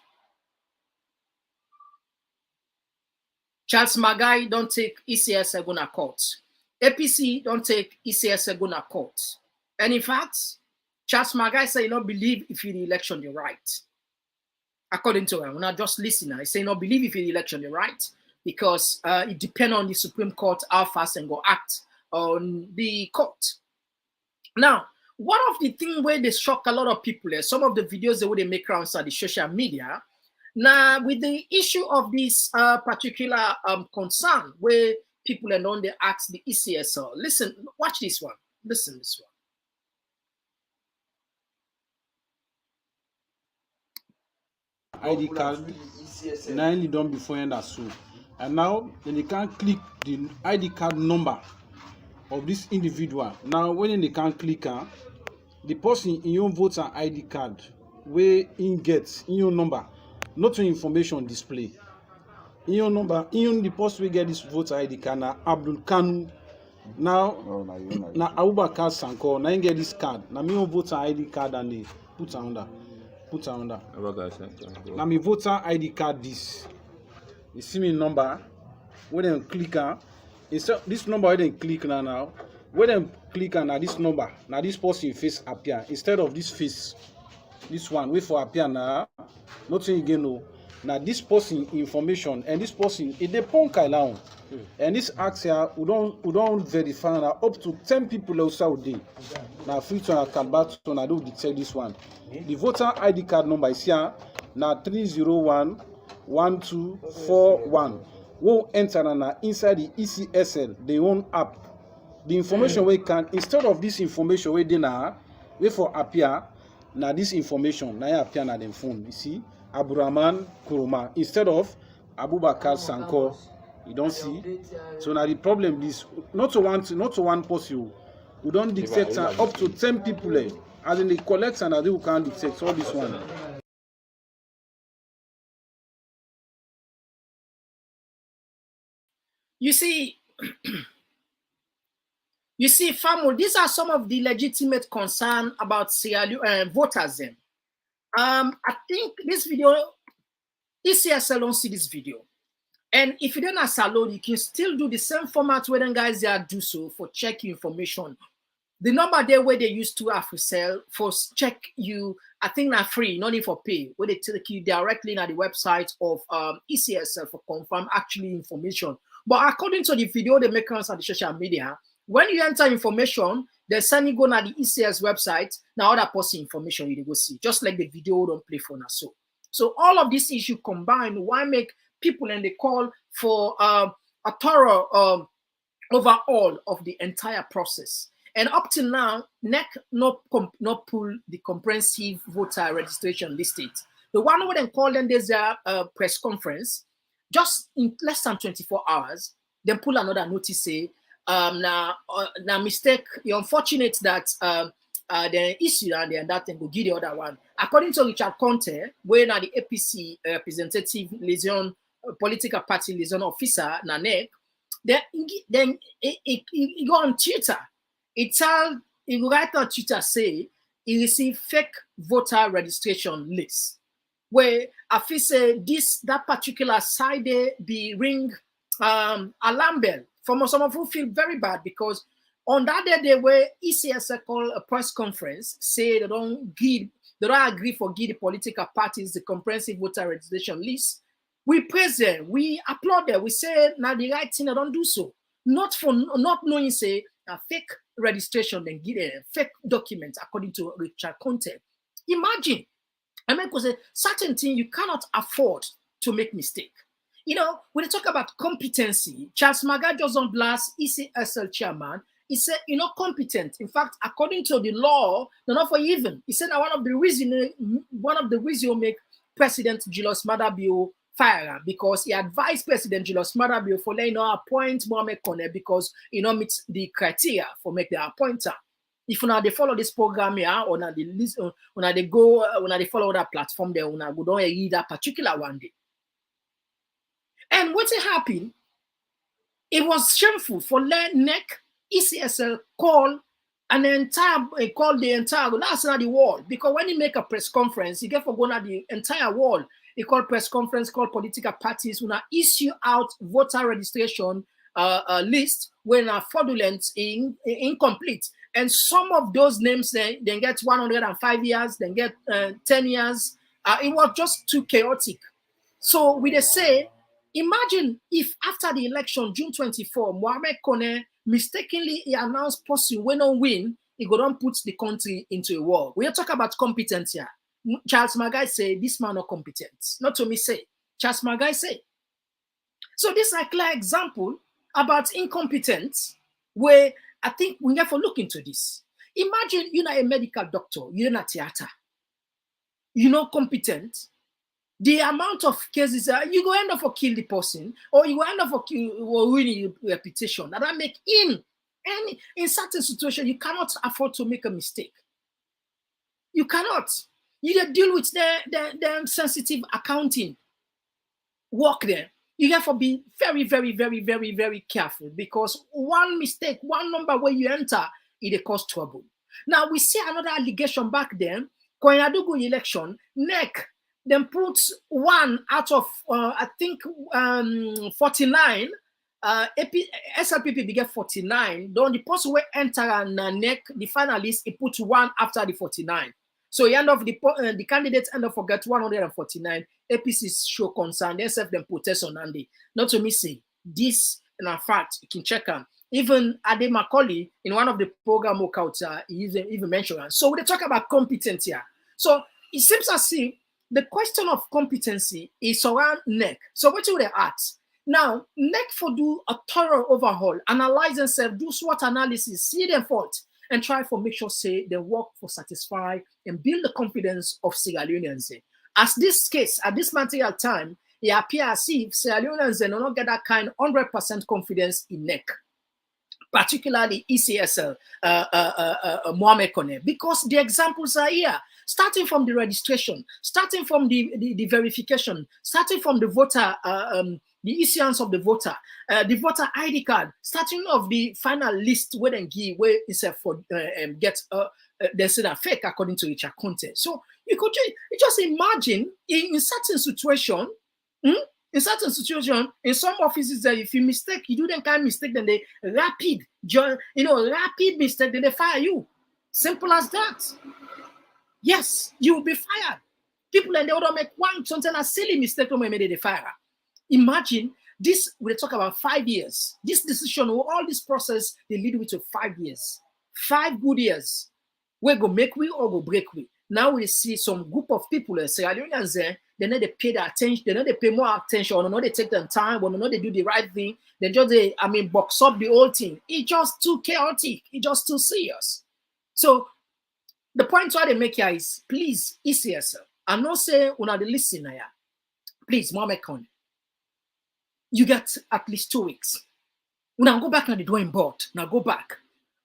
Charles Magai don't take ECS Eguna court. APC don't take ECS Eguna court. And in fact, Charles Magai say he not believe if the election the right. According to him, we're not just listening. He say not believe if the election the right, because it depends on the Supreme Court how fast and go act on the court. Now, one of the things where they shock a lot of people is some of the videos that they make around on the social media. Now, with the issue of this particular concern where people are known, they ask the ECSL, listen, watch this one. Listen to this one. ID card. Now only done before and so. And now then they can click the ID card number of this individual. Now when they can click the person in your voter ID card where in gets in your number, not your information display. In your number, in the person we get this voter ID card now Abdul Kanu. Now Abubakar Sanko, now you get this card. Now me your voter ID card and they put under. Now me voter ID card this. You see me number. When them click instead this number when them click now. When them click on this number, now this person face appear instead of this face. This one wait for appear now. Nothing again no. Now this person information and this person it depend alone. And this acts here we don't verify now up to 10 people outside day. Now free to card back to now do detect this one. The voter ID card number is here now 3011241. Won't enter now inside the ECSL their own app. The information we can instead of this information we dey now wait for appear now this information now appear na dem phone. You see Abdurrahman Kuroma instead of Abubakar Sanko. You don't see. So now the problem is not to one person. We don't detect up to 10 people. As in the collect and they can detect all this one. You see, Famo, these are some of the legitimate concern about voters. I think this video, ECSL don't see this video. And if you don't have Salon, you can still do the same format where them guys they do so for check information. The number there where they used to have to sell for check you, I think not free, not even for pay, where they take you directly on the website of ECSL for confirm actually information. But according to the video they make on the social media, when you enter information, they send you go to the ECS website, now other person information you go see, just like the video don't play for now. So all of this issue combined, why make people and they call for a thorough overhaul of the entire process. And up till now, NEC not pull the comprehensive voter registration list. The one who then call them there's a press conference, just in less than 24 hours, then pull another notice say, now mistake, you're unfortunate that the issue and that thing will give the other one. According to Richard Koneh, where now the APC representative liaison political party liaison officer NEC, then he go on Twitter. He write on Twitter say he received fake voter registration list. Where I feel say that particular side be ring alarm bell. For some of who feel very bad because on that day where ECSL call a press conference, say they don't agree for give the political parties the comprehensive voter registration list. We praise them, we applaud them, we say now the right thing, they don't do so. Not knowing say a fake registration, then give a fake document according to Richard Koneh. Imagine, I mean, because a certain thing you cannot afford to make mistake. You know, when they talk about competency, Charles Maga just on blast ECSL chairman. He said, you're not competent. In fact, according to the law, they're not for even. He said, one of the reasons you make President Julius Maada Bio fire because he advised President Julius Maada Bio for letting appoint Mohamed Koneh because he not meets the criteria for make the appointer. If now they follow this program here, or now they listen, or now they go, or now they follow that platform there, or now go down and read that particular one day. And what happened? It was shameful for NEC ECSL call the entire that's not the wall because when you make a press conference, you get for going at the entire wall. You call press conference, call political parties, when issue out voter registration list when fraudulent, incomplete, and some of those names then get 105 years, then get 10 years. It was just too chaotic. So we they say, imagine if after the election, June 24, Mohamed Koneh mistakenly he announced person when on win, he go down put the country into a war. We are talking about competence here. Charles Magai say this man not competent. Not to me say. Charles Magai say. So this is a clear example about incompetence where I think we have to look into this. Imagine you're not a medical doctor, you're not a theater. You're not competent. the amount of cases you go end up for kill the person, or you go end up for ruining your reputation. That make in certain situation you cannot afford to make a mistake. You cannot. You deal with the sensitive accounting work there. You have to be very, very, very, very, very careful, because one mistake, one number where you enter, it cause trouble. Now we see another allegation back then. Koyadugu election, NEC then puts one out of I think 49. SLPP began 49. Then the person where enter and NEC, the finalist, he put one after the 49. So you end up the candidates end up forget 149. APC show concern, they self them protest on Andy. Not to me say this, and in fact, you can check on. Even Adebayor in one of the program workouts, he even mentioned. So they talk about competence here. So it seems as if the question of competency is around NEC. So what do they ask? Now, NEC for do a thorough overhaul, analyze themselves, do SWOT analysis, see their fault, and try for make sure say they work for satisfy and build the confidence of Sierra Leoneans. As this case, at this material time, it appears as if Sierra Leoneans do not get that kind 100% confidence in NEC, particularly Ecsl Mohamed Koneh, because the examples are here, starting from the registration, starting from the verification, starting from the voter, the issuance of the voter ID card, starting of the final list where they give where it's for get they say that fake according to Richard Conte. So you could just imagine in certain situation. In certain situation, in some offices, if you mistake, you do the kind of mistake, then they rapid mistake, then they fire you. Simple as that. Yes, you will be fired. People and they don't make one something a silly mistake when they fire. Imagine this. We talk about 5 years. This decision, all this process, they lead with to 5 years, 5 good years. We go make we or go break we. Now we see some group of people, Sierra Leoneans there, they know they pay the attention, they know they pay more attention, or know they take their time, or know they do the right thing. They just box up the whole thing. It's just too chaotic. It's just too serious. So the point why they make here is, please, Ecsl, I know say una the listener here. Please, Mohamed Koneh, you get at least 2 weeks. Una go back on the drawing board. Now go back.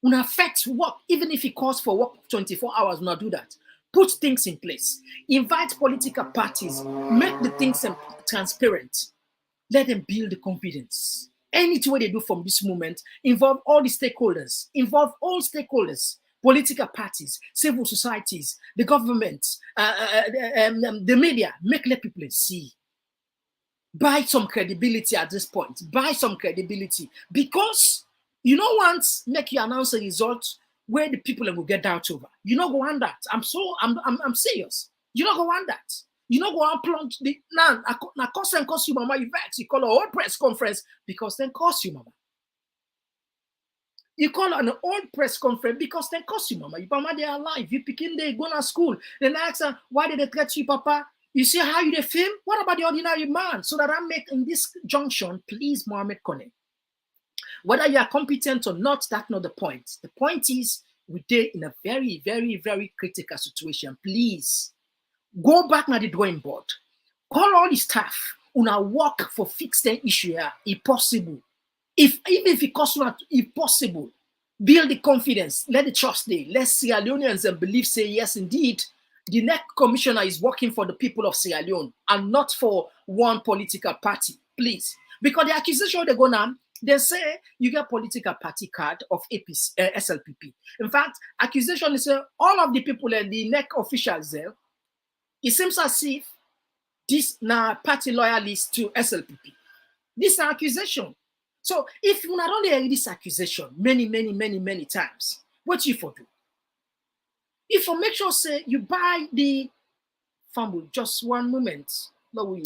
Una affect work, even if it calls for work 24 hours, una do that. Put things in place. Invite political parties. Make the things transparent. Let them build the confidence. Anything they do from this moment, involve all the stakeholders. Involve all stakeholders. Political parties, civil societies, the government, the media. Let people see. Buy some credibility at this point. Buy some credibility. Because you don't want make you announce a result where the people will get doubt over. You don't go on that. I'm serious. You don't go on that. You don't go on plunge the now cost you mama, you vex. You call a whole press conference because then cost you mama. You call an old press conference because then cost you mama. You mama they are alive. You picking they go to school. Then ask them, why did they threat you, papa? You see how you they feel? What about the ordinary man? So that I make in this junction, please, Mohamed Koneh. Whether you are competent or not, that's not the point. The point is, we're in a very, very, very critical situation. Please, go back to the drawing board. Call all the staff. Una work for fixed issue here, if possible. Even if it costs not, if possible, build the confidence. Let the trust there. Let Sierra Leoneans and believe, say, yes, indeed, the next commissioner is working for the people of Sierra Leone and not for one political party. Please. Because the accusation they go now, they say you get political party card of APC, SLPP. In fact, accusation is all of the people and the NEC officials there, it seems as if this now party loyalist to SLPP. This is an accusation. So if you not only hear this accusation many times, what you for do? If you make sure say you buy the fumble, just one moment, no we.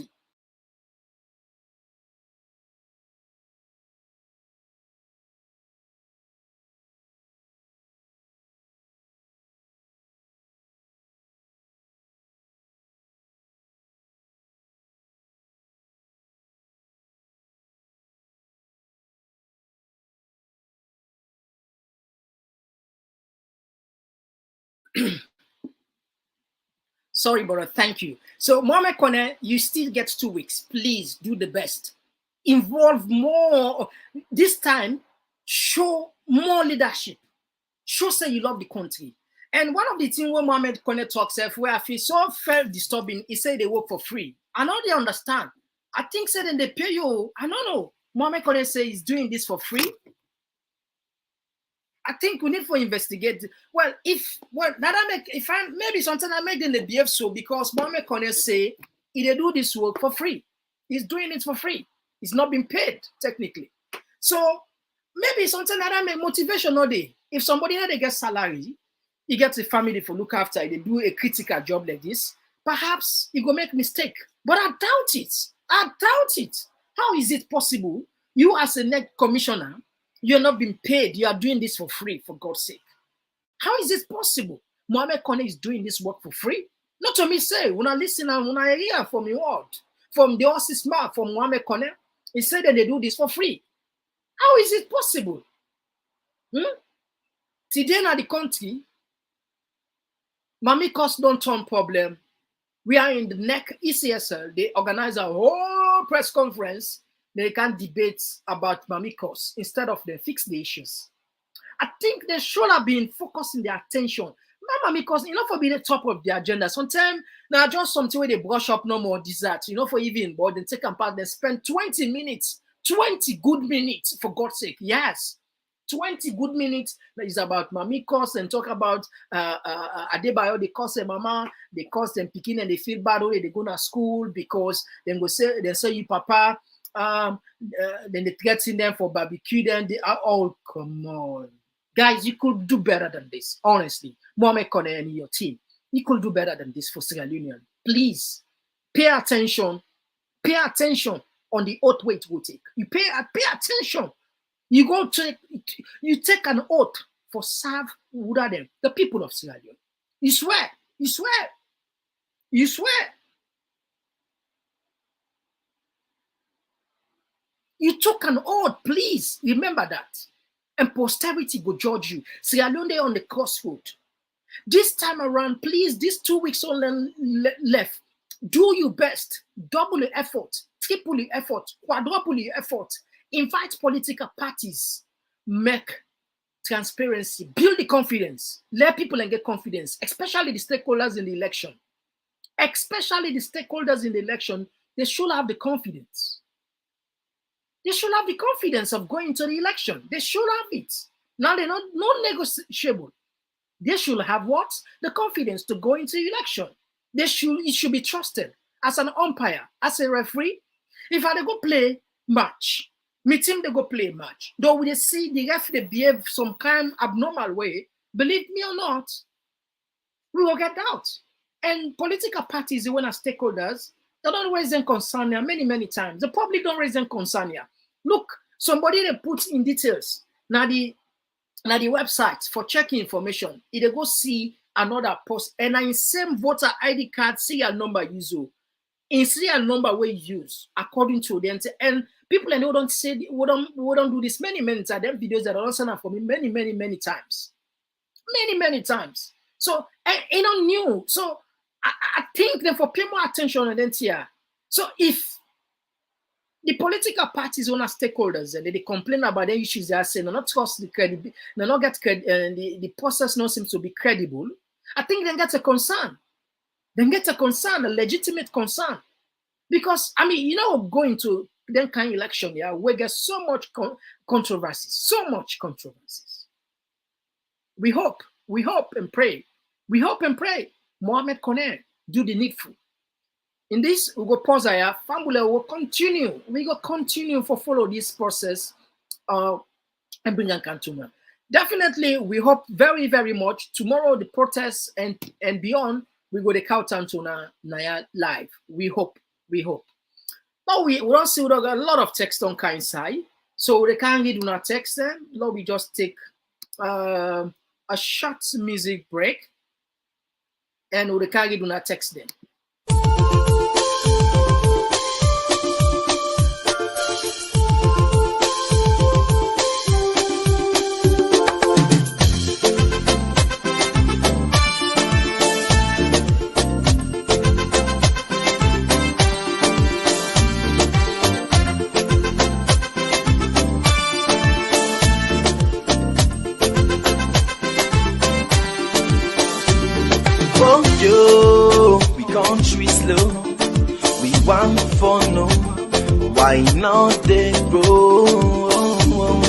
Sorry, brother. Thank you. So, Mohamed Koneh, you still get 2 weeks. Please do the best. Involve more. This time, show more leadership. Show say you love the country. And one of the things when Mohamed Koneh talks, where I feel so felt disturbing, he said they work for free. I know they understand. I think said in they pay you. I don't know. Mohamed Koneh say he's doing this for free. I think we need to investigate. Well, if maybe sometimes I make them the behave so because Mohamed Koneh say he do this work for free. He's doing it for free. He's not being paid technically. So maybe sometimes that make motivation all day. If somebody had to get salary, he gets a family to look after, they do a critical job like this, perhaps he go make mistake. But I doubt it. I doubt it. How is it possible? You as a net commissioner, you're not being paid. You are doing this for free, for God's sake. How is it possible? Mohamed Koneh is doing this work for free? Not to me say, when I listen and when I hear from the word, from the horse's mouth, from Mohamed Koneh, he said that they do this for free. How is it possible? Today in the country, Mami cost don't turn problem. We are in the neck ECSL. They organize a whole press conference. They can debate about Mami cost instead of they fix the issues. I think they should have been focusing their attention. Mami cost, for being the top of the agenda. Sometimes now just something where they brush up no more dessert, for even but they take part, they spend 20 minutes, 20 good minutes, for God's sake. Yes. 20 good minutes that is about Mami cost and talk about Adebayor, they cost their mama, they cost them picking and they feel bad when they go to school because then go say they say you papa, then they threaten them for barbecue, then they are all come on. Guys, you could do better than this, honestly. Mohamed Koneh and your team, you could do better than this for Sierra Leone. Please pay attention on the oath way to take. You pay attention. You take an oath for serve them, the people of Sierra Leone. You swear. You took an oath, please remember that. And posterity will judge you. Sierra Leone on the crossroad. This time around, please, these 2 weeks only left. Do your best. Double the effort, triple the effort, quadruple the effort. Invite political parties, make transparency, build the confidence, let people get confidence, especially the stakeholders in the election. They should have the confidence. They should have the confidence of going to the election. They should have it. Now they're not negotiable. They should have what? The confidence to go into the election. It should be trusted as an umpire, as a referee. If I go play match, me team they go play match. Though we see the ref they behave some kind of abnormal way, believe me or not, we will get out. And political parties, they want as stakeholders, they don't raise them concern here many times. The public don't raise them concern here. Look, somebody they put in details now the website for checking information. If they go see another post and in same voter ID card serial number use in serial number we use according to them and people and they don't say we don't do this many times. There are videos that are sent out for me many times. Many times. So new. So I think that for pay more attention on it here. So if the political parties own stakeholders and they complain about the issues they are saying, not trust the credibility, not get the process not seems to be credible, I think then that's a concern. Then get a concern, a legitimate concern. Because going to then kind of election, yeah, we get so much controversies. We hope and pray. Mohamed Koneh, do the needful. In this, we go pause here. Family will continue. We go continue for follow this process and bring a cantonment. Definitely, we hope very much. Tomorrow, the protests and beyond, we go the countdown to Naya live. We hope. But we don't see we got a lot of text on kind side, so they can't read on our text. Then, Lord, we just take a short music break, and we can't read on our text then. Oh yo, we country slow. We want for no. Why not they grow?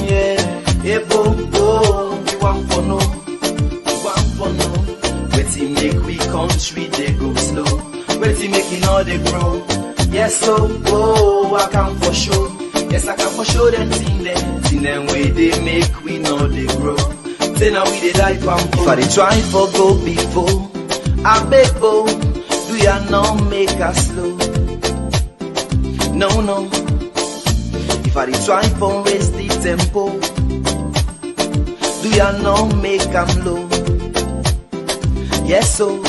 Yeah, hey bo, we want for no. We want for no. Waiting make we country they go slow. Waiting make it all they grow. Yes, so I can for sure. Yes, I can for sure them thing them way they make we know they grow. Say now we they die pampo. If I they try for go before, I beg bo, do ya not make us slow? No. If I they try for raise the tempo, do ya not make am low? Yes, so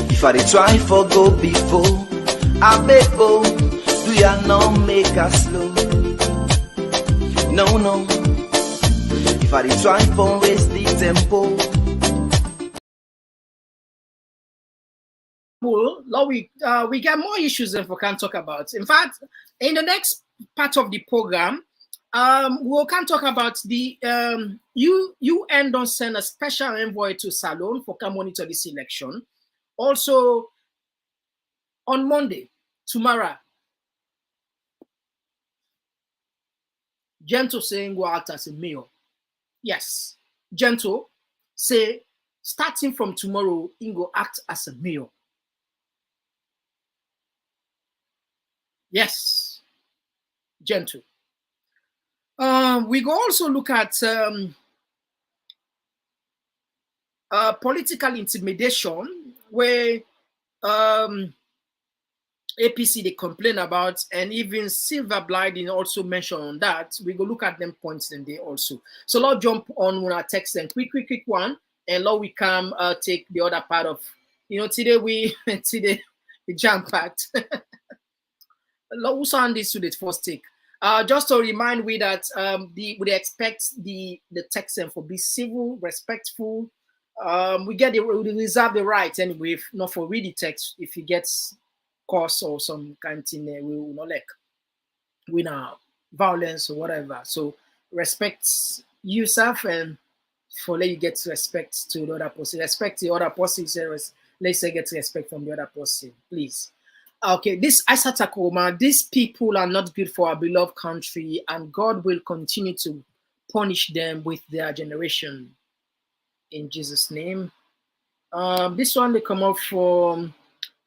if I they try for go before, I beg bo, do ya not make us slow? No. If I try for raise the tempo. Well, we got more issues that we can talk about. In fact, in the next part of the program, we can talk about the UN don't send a special envoy to Salon for can monitor this election. Also, on Monday, tomorrow, Gento saying go out as a mayor. Yes, Gento say starting from tomorrow, he go act as a mayor. Yes, Gento. We go also look at political intimidation, where APC they complain about, and even Silver Blinding also mentioned on that. We go look at them points and they also. So let's jump on when I text them quick one, and now we come take the other part of, today we jam packed. Let's on this to the first take. Just to remind we that we expect the text them for be civil, respectful. We reserve the right anyway, if not for read the text if he gets course or some kind of thing, we will not like winner violence or whatever. So respect yourself and for let you get respect to the other person. Respect the other person. Let's say get respect from the other person, please. Okay, this Isatakoma, these people are not good for our beloved country, and God will continue to punish them with their generation. In Jesus' name. This one they come up from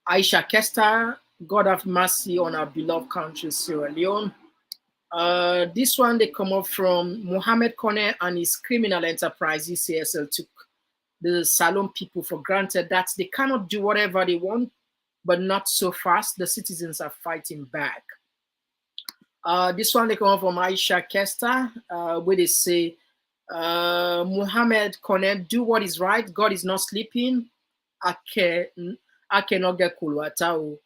Aisha Kester, God have mercy on our beloved country, Sierra Leone. This one they come up from Mohamed Koneh and his criminal enterprise, Ecsl, took the Salon people for granted that they cannot do whatever they want, but not so fast. The citizens are fighting back. This one they come up from Aisha Kester, where they say, Mohamed Koneh, do what is right. God is not sleeping. I cannot get Kulwatao.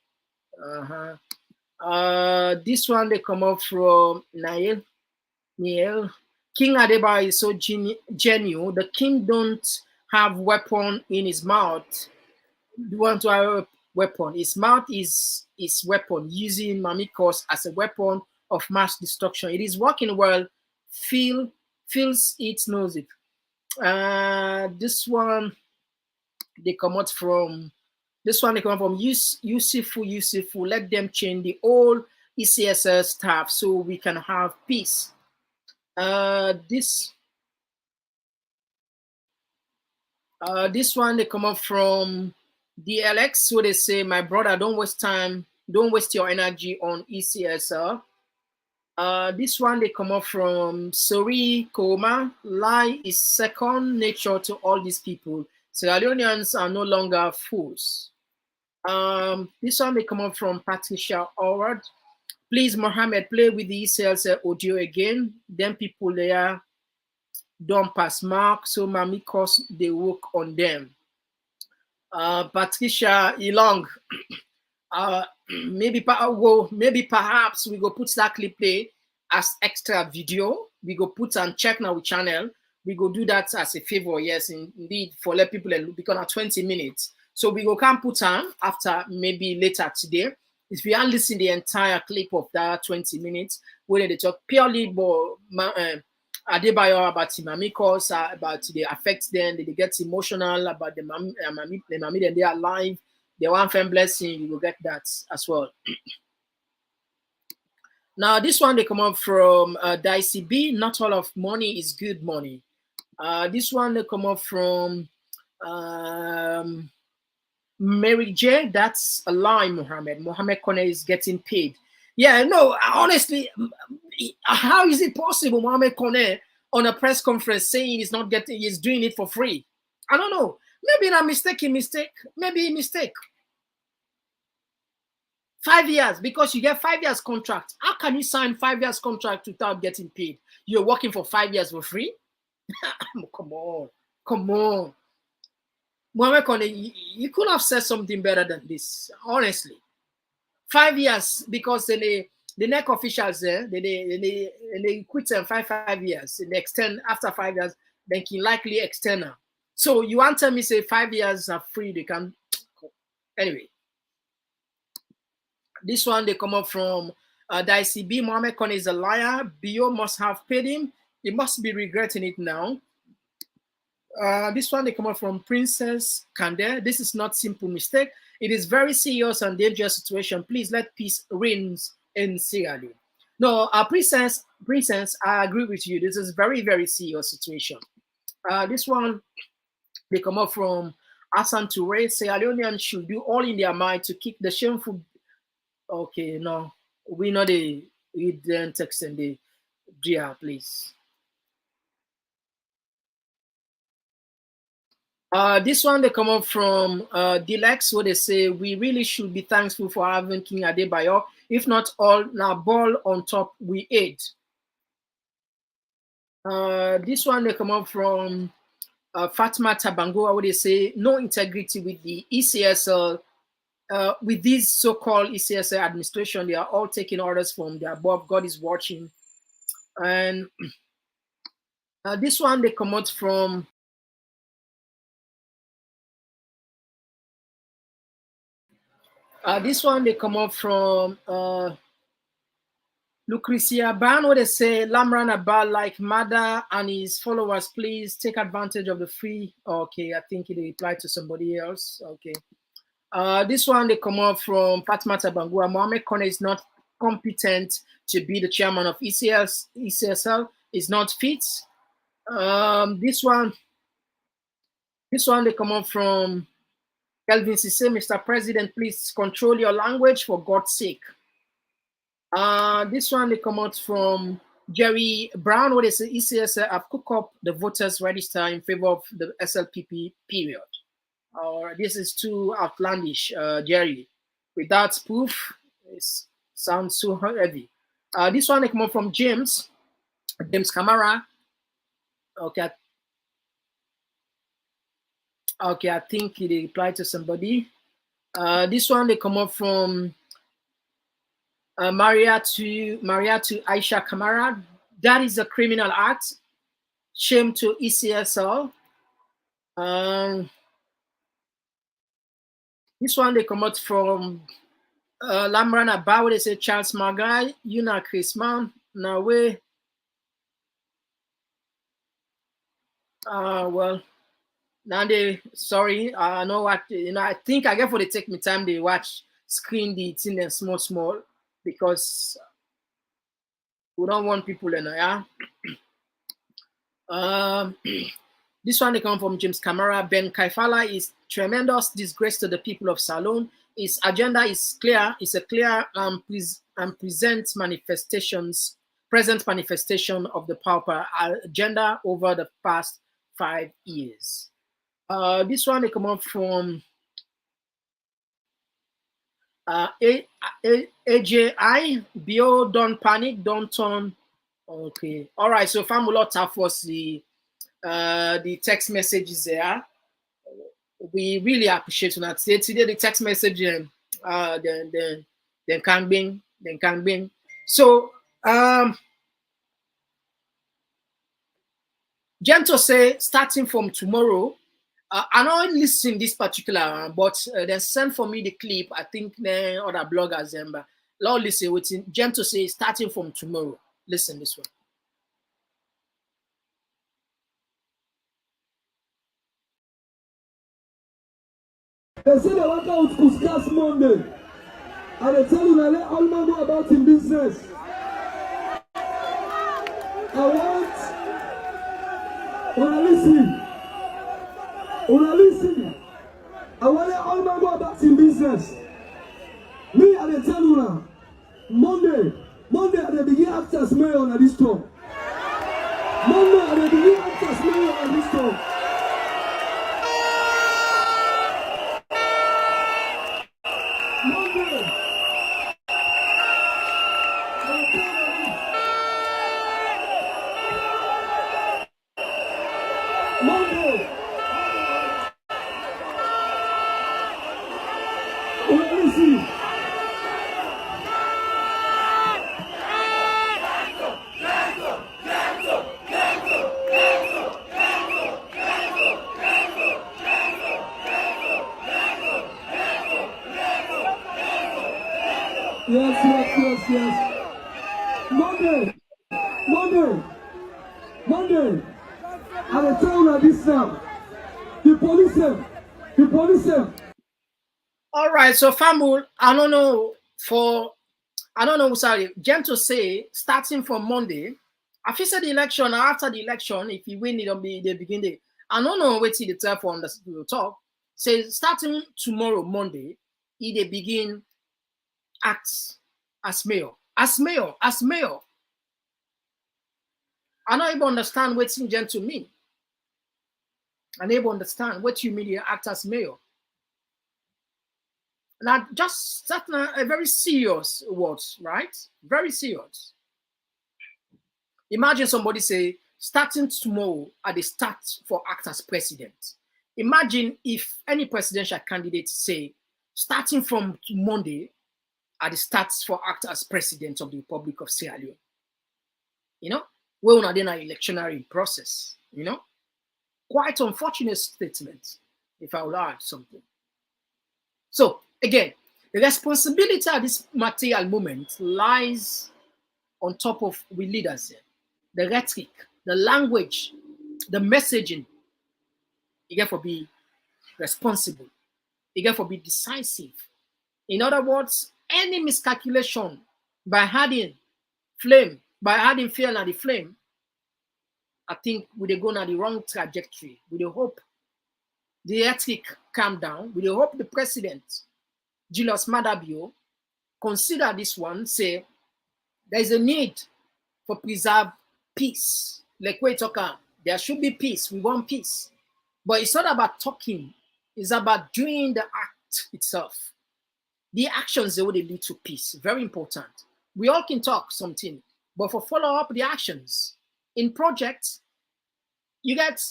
This one they come up from Niel. King Adebayor is so genuine. The king don't have weapon in his mouth. You want to have a weapon? His mouth is his weapon, using Mamikos as a weapon of mass destruction. It is working well. Feels it, knows it. This one they come out from. This one they come from Yusufu. Let them change the old ECSS staff so we can have peace. This one they come up from DLX. So they say, my brother, don't waste time, don't waste your energy on ECSL. This one they come up from Sori Koma. Lie is second nature to all these people. Sierra Leoneans are no longer fools. This one they come up from Patricia Howard. Please, Mohammed, play with the ECL's audio again. Then people there don't pass mark, so Mami cause they work on them. Patricia Ilong. Maybe perhaps we go put that clip there as extra video. We go put and check now with channel. We go do that as a favor, yes, indeed, for let people because at 20 minutes. So we go can put on after maybe later today. If you are listening the entire clip of that 20 minutes, where they talk purely about Adebayor about the mommy calls, about they affect them, they get emotional about the mommy, and they are alive. They want fan blessing, you will get that as well. Now, this one they come up from Dicey B. Not all of money is good money. This one they come up from Mary J. That's a lie, Mohamed. Mohamed Koneh is getting paid. Yeah, no, honestly, how is it possible, Mohamed Koneh, on a press conference saying he's not getting, he's doing it for free? I don't know. Maybe a mistake. Maybe a mistake. 5 years, because you get 5 years contract. How can you sign 5 years contract without getting paid? You're working for 5 years for free? Come on. Mohamed Koneh, you could have said something better than this, honestly. 5 years, because the NEC officials there, they quit them 5 years. They extend after 5 years, they can likely extend now. So you want to tell me say 5 years are free, they can anyway. This one they come up from Dicey B. Mohamed Koneh is a liar. Bio must have paid him. He must be regretting it now. This one they come up from Princess Kande. This is not simple mistake. It is very serious and dangerous situation. Please let peace reign in Sierra Leone. No, Princess, I agree with you. This is very, very serious situation. This one they come up from Hassan Toure. Sierra Leoneans should do all in their mind to kick the shameful. Okay, no, we know the read the text and the GR, please. This one they come up from Dilex, where they say we really should be thankful for having King Adebayor. If not all, now ball on top we ate. This one they come up from Fatma Tabangoa, where they say no integrity with the ECSL. With this so-called ECSL administration, they are all taking orders from the above. God is watching. And this one they come out from this one they come up from Lucrecia Ban, where they say Lamran Abal like Mada and his followers, please take advantage of the free. Okay, I think it applied to somebody else. Okay. This one they come up from Fatma Tabangua. Mohamed Koneh is not competent to be the chairman of ECSL. Is not fit. This one they come up from Kelvin Sisse. Mr. President, please control your language for God's sake. This one they come out from Jerry Brown, where they say ECSL have cooked up the voters register in favor of the SLPP period. This is too outlandish, Jerry. Without proof, it sounds so heavy. This one they come up from James Camara. Okay. Okay, I think it applied to somebody. This one they come up from Maria to Aisha Kamara. That is a criminal act. Shame to ECSL. This one they come out from Lamran Abaw. They say Charles Magai, you know Chris Man. Now we well now they sorry, I know what I think I get for they take me time they watch screen the thing and small because we don't want people in there. This one they come from James Camara. Ben Kaifala is tremendous disgrace to the people of Salone. His agenda is clear. It's a clear present manifestation of the pauper agenda over the past 5 years. This one they come up from AJI. Bio, don't panic, don't turn. Okay, all right. So Famulota was the text messages there. We really appreciate that. Today the text message then can bing. So Gento say starting from tomorrow. I don't listen this particular, but they send for me the clip. I think the other bloggers but Lord listen with Gento say starting from tomorrow. Listen this one. They say they work out Kuskas Monday. And they tell you, I let all man know about in business. I want listen. I want to all man know about in business. Me, I they tell you now, Monday, I they begin act as mayor on this tour. Monday, I they begin act as mayor on this tour. Yes. Monday. I will tell you this now. The police. All right, so Famul, I don't know, sorry, Jen to say, starting from Monday, after the election or after the election, if you win, it'll be the beginning. I don't know what the tell for the talk. Say, starting tomorrow, Monday, they begin act as mayor. As mayor. I don't even understand what Jen to mean. I never understand what you mean act as mayor. Now, that's a very serious words, right? Very serious. Imagine somebody say, starting tomorrow at the start for act as president. Imagine if any presidential candidate say, starting from Monday at the start for act as president of the Republic of Sierra Leone. You know, we're not in an electionary process, you know. Quite unfortunate statement, if I would add something. So, again, the responsibility at this material moment lies on top of we leaders here. The rhetoric, the language, the messaging. You get to be responsible. You get to be decisive. In other words, any miscalculation by adding fuel on the flame, I think we go on the wrong trajectory. We hope the rhetoric calm down. We hope the president, Julius Madabio, consider this one, say there is a need for preserve peace. Like we talk about, there should be peace. We want peace. But it's not about talking. It's about doing the act itself. The actions, they would lead to peace. Very important. We all can talk something, but for follow up the actions in projects, you get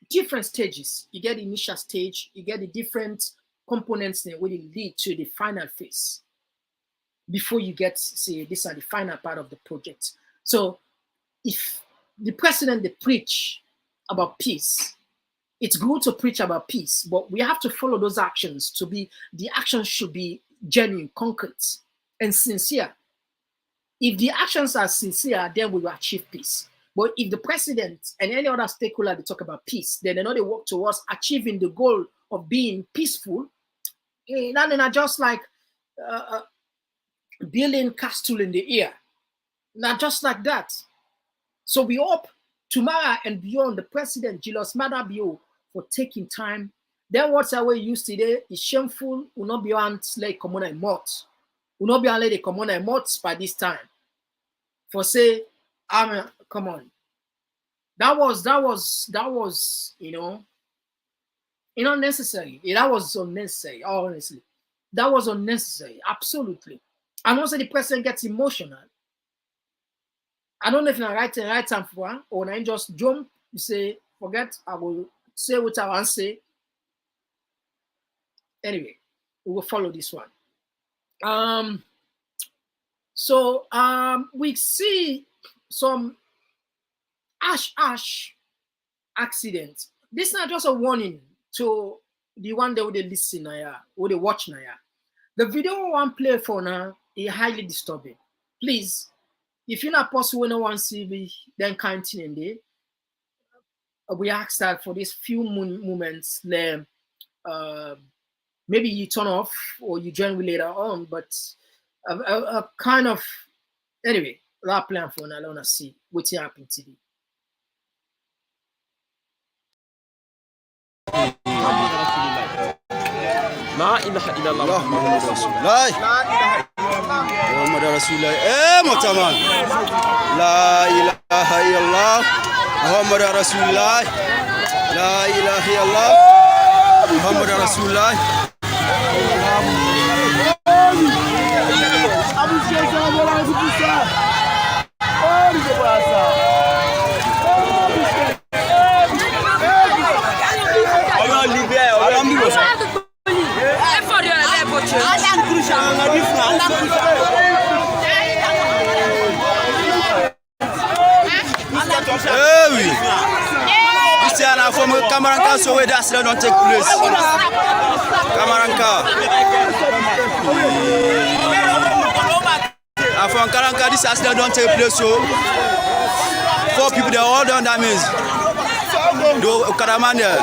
different stages. You get the initial stage, you get the different components that will lead to the final phase before you get, say, these are the final part of the project. So if the president, they preach about peace, it's good to preach about peace, but we have to follow those actions to be, the actions should be genuine, concrete, and sincere. If the actions are sincere, then we will achieve peace. But if the president and any other stakeholder, they talk about peace, then they know they work towards achieving the goal of being peaceful, and then are just like building castle in the air. Not just like that. So we hope tomorrow and beyond the president, Julius Madabio, for taking time. Then what's our way used today is shameful, will not be on like Komon-Tok mot. Will not be on the Komon-Tok mot by this time. For say, come on. That was, unnecessary. That was unnecessary, honestly. That was unnecessary, absolutely. And also the president gets emotional. I don't know if I right time for one, or I just jump, you say, forget, I will say what I want to say. Anyway, we will follow this one. We see some ash accident. This is not just a warning to the one that would listen now, or they watch now. The video one play for now is highly disturbing. Please, if you're not possible, no one see me, then counting in there. We ask that for these few moments, maybe you turn off or you join later on, but a kind of anyway, that plan for now. I wanna see what's happening today. La ilaha illallah Muhammadur Rasulullah. Muhammadur Rasulullah. Mutaman. La ilaha illallah Muhammadur Rasulullah. La ilaha illallah Muhammadur Rasulullah. Oui. Ici à la forme Kamaranka so that accident don't take place. Kamaranka. From Kamaranka this accident don't take place so 4 people they all done damage. Do Karaman there.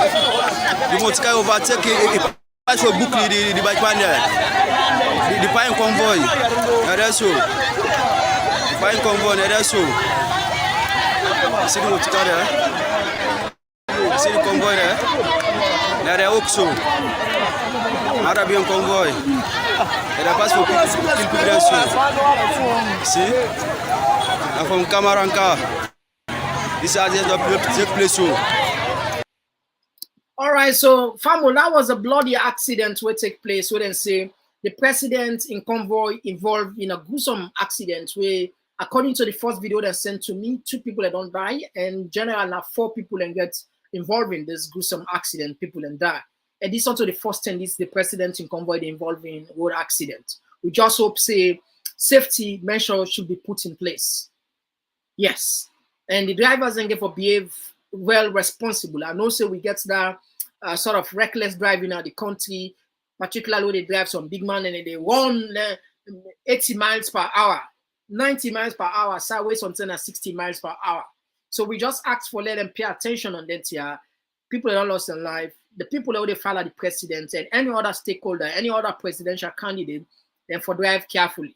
The motor overtake it pass for book the bike man there. The pine convoy. That's so. The pine convoy that's so. See the motor there. See the convoy there. There are also Arabian convoy. There are pass for people there so. See? And from Kamaranka. This accident take place so. All right, so Famo, that was a bloody accident where take place. We then say the president in convoy involved in a gruesome accident where, according to the first video that sent to me, 2 people that don't die, and general now 4 people and get involved in this gruesome accident, people and die. And this also the first time this the president in convoy involved in road accident. We just hope say safety measures should be put in place. Yes, and the drivers and for behave well responsible. And also we get that sort of reckless driving out the country, particularly when they drive some big man and they run 80 miles per hour, 90 miles per hour, sideways something at 60 miles per hour. So we just ask for let them pay attention on that here. People that lost their life, the people that they follow the president and any other stakeholder, any other presidential candidate, then for drive carefully.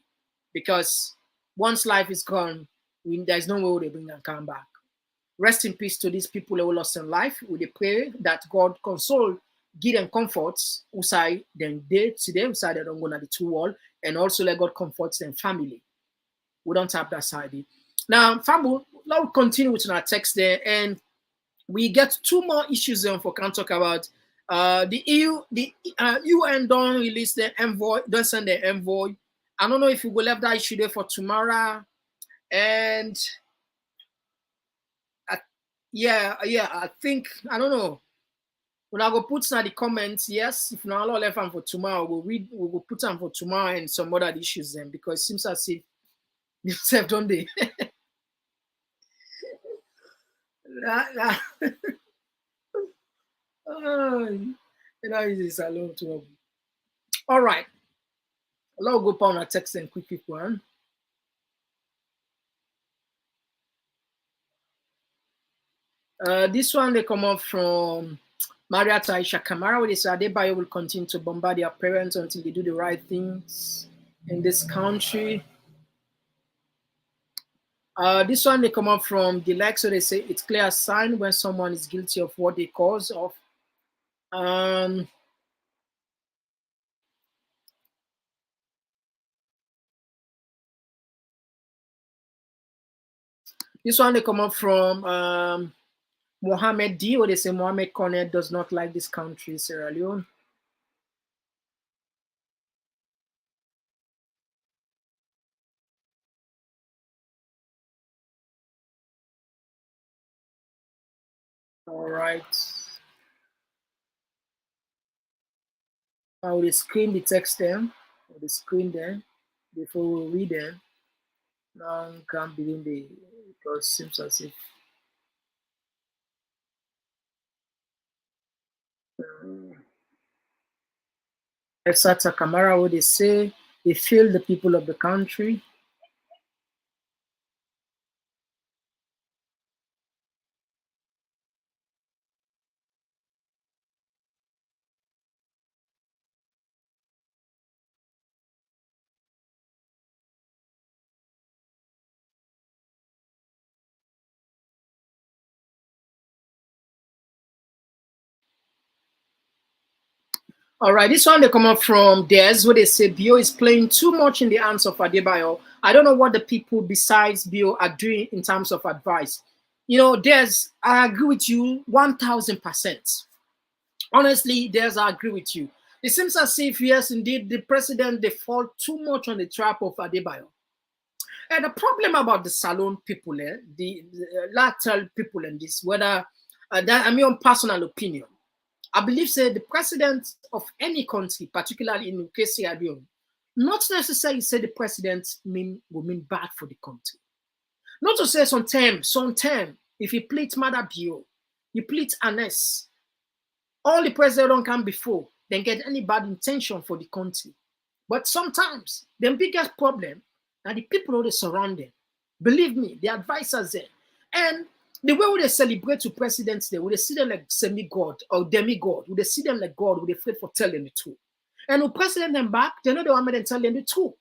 Because once life is gone, there's no way they bring them come back. Rest in peace to these people who lost their life. We pray that God console, give them comforts, usai them day to them, side they don't go to the 2 wall, and also let God comfort them family. We don't have that side. Now, Fabu, let's continue with our text there, and we get 2 more issues then for can talk about. The UN don't release the envoy, don't send the envoy. I don't know if you will left that issue there for tomorrow, and I think I don't know. When I go put in the comments, yes, if not all left them for tomorrow, we'll go put them for tomorrow and some other issues then because it seems as if yourself don't they. Is a long trouble. All right. I'll go on a text and quick one. This one they come up from Maria Taisha Kamara, where they say Adebayor will continue to bombard their parents until they do the right things in this country. This one they come up from Dilek, so they say it's clear sign when someone is guilty of what they cause of. This one they come up from Mohamed D, where they say Mohamed Koneh does not like this country, Sierra Leone. All right. I will screen the text then, or the screen then, before we read them. Now I can't begin because it seems as if Exata Kamara, what they say, they fail the people of the country. All right, this one they come up from Des, where they say Bio is playing too much in the hands of Adebayor. I don't know what the people besides Bio are doing in terms of advice. You know, Des, I agree with you 1000%. Honestly, Des, I agree with you. It seems as if, yes, indeed, the president, they fall too much on the trap of Adebayor. And the problem about the Salon people, the lateral people in this, whether, that, I mean, on personal opinion, I believe say the president of any country, particularly in Ukesi, not necessarily say the president will mean bad for the country. Not to say sometimes, if you plead Mother Bio, you plead Anes, all the president don't come before, then get any bad intention for the country. But sometimes the biggest problem are the people who surround them. Believe me, the advisors there. And the way they celebrate to presidents, they would see them like semi-god or demigod. Would they see them like God? Would they afraid for telling the truth? And when president them back, they know they want them to tell them the truth.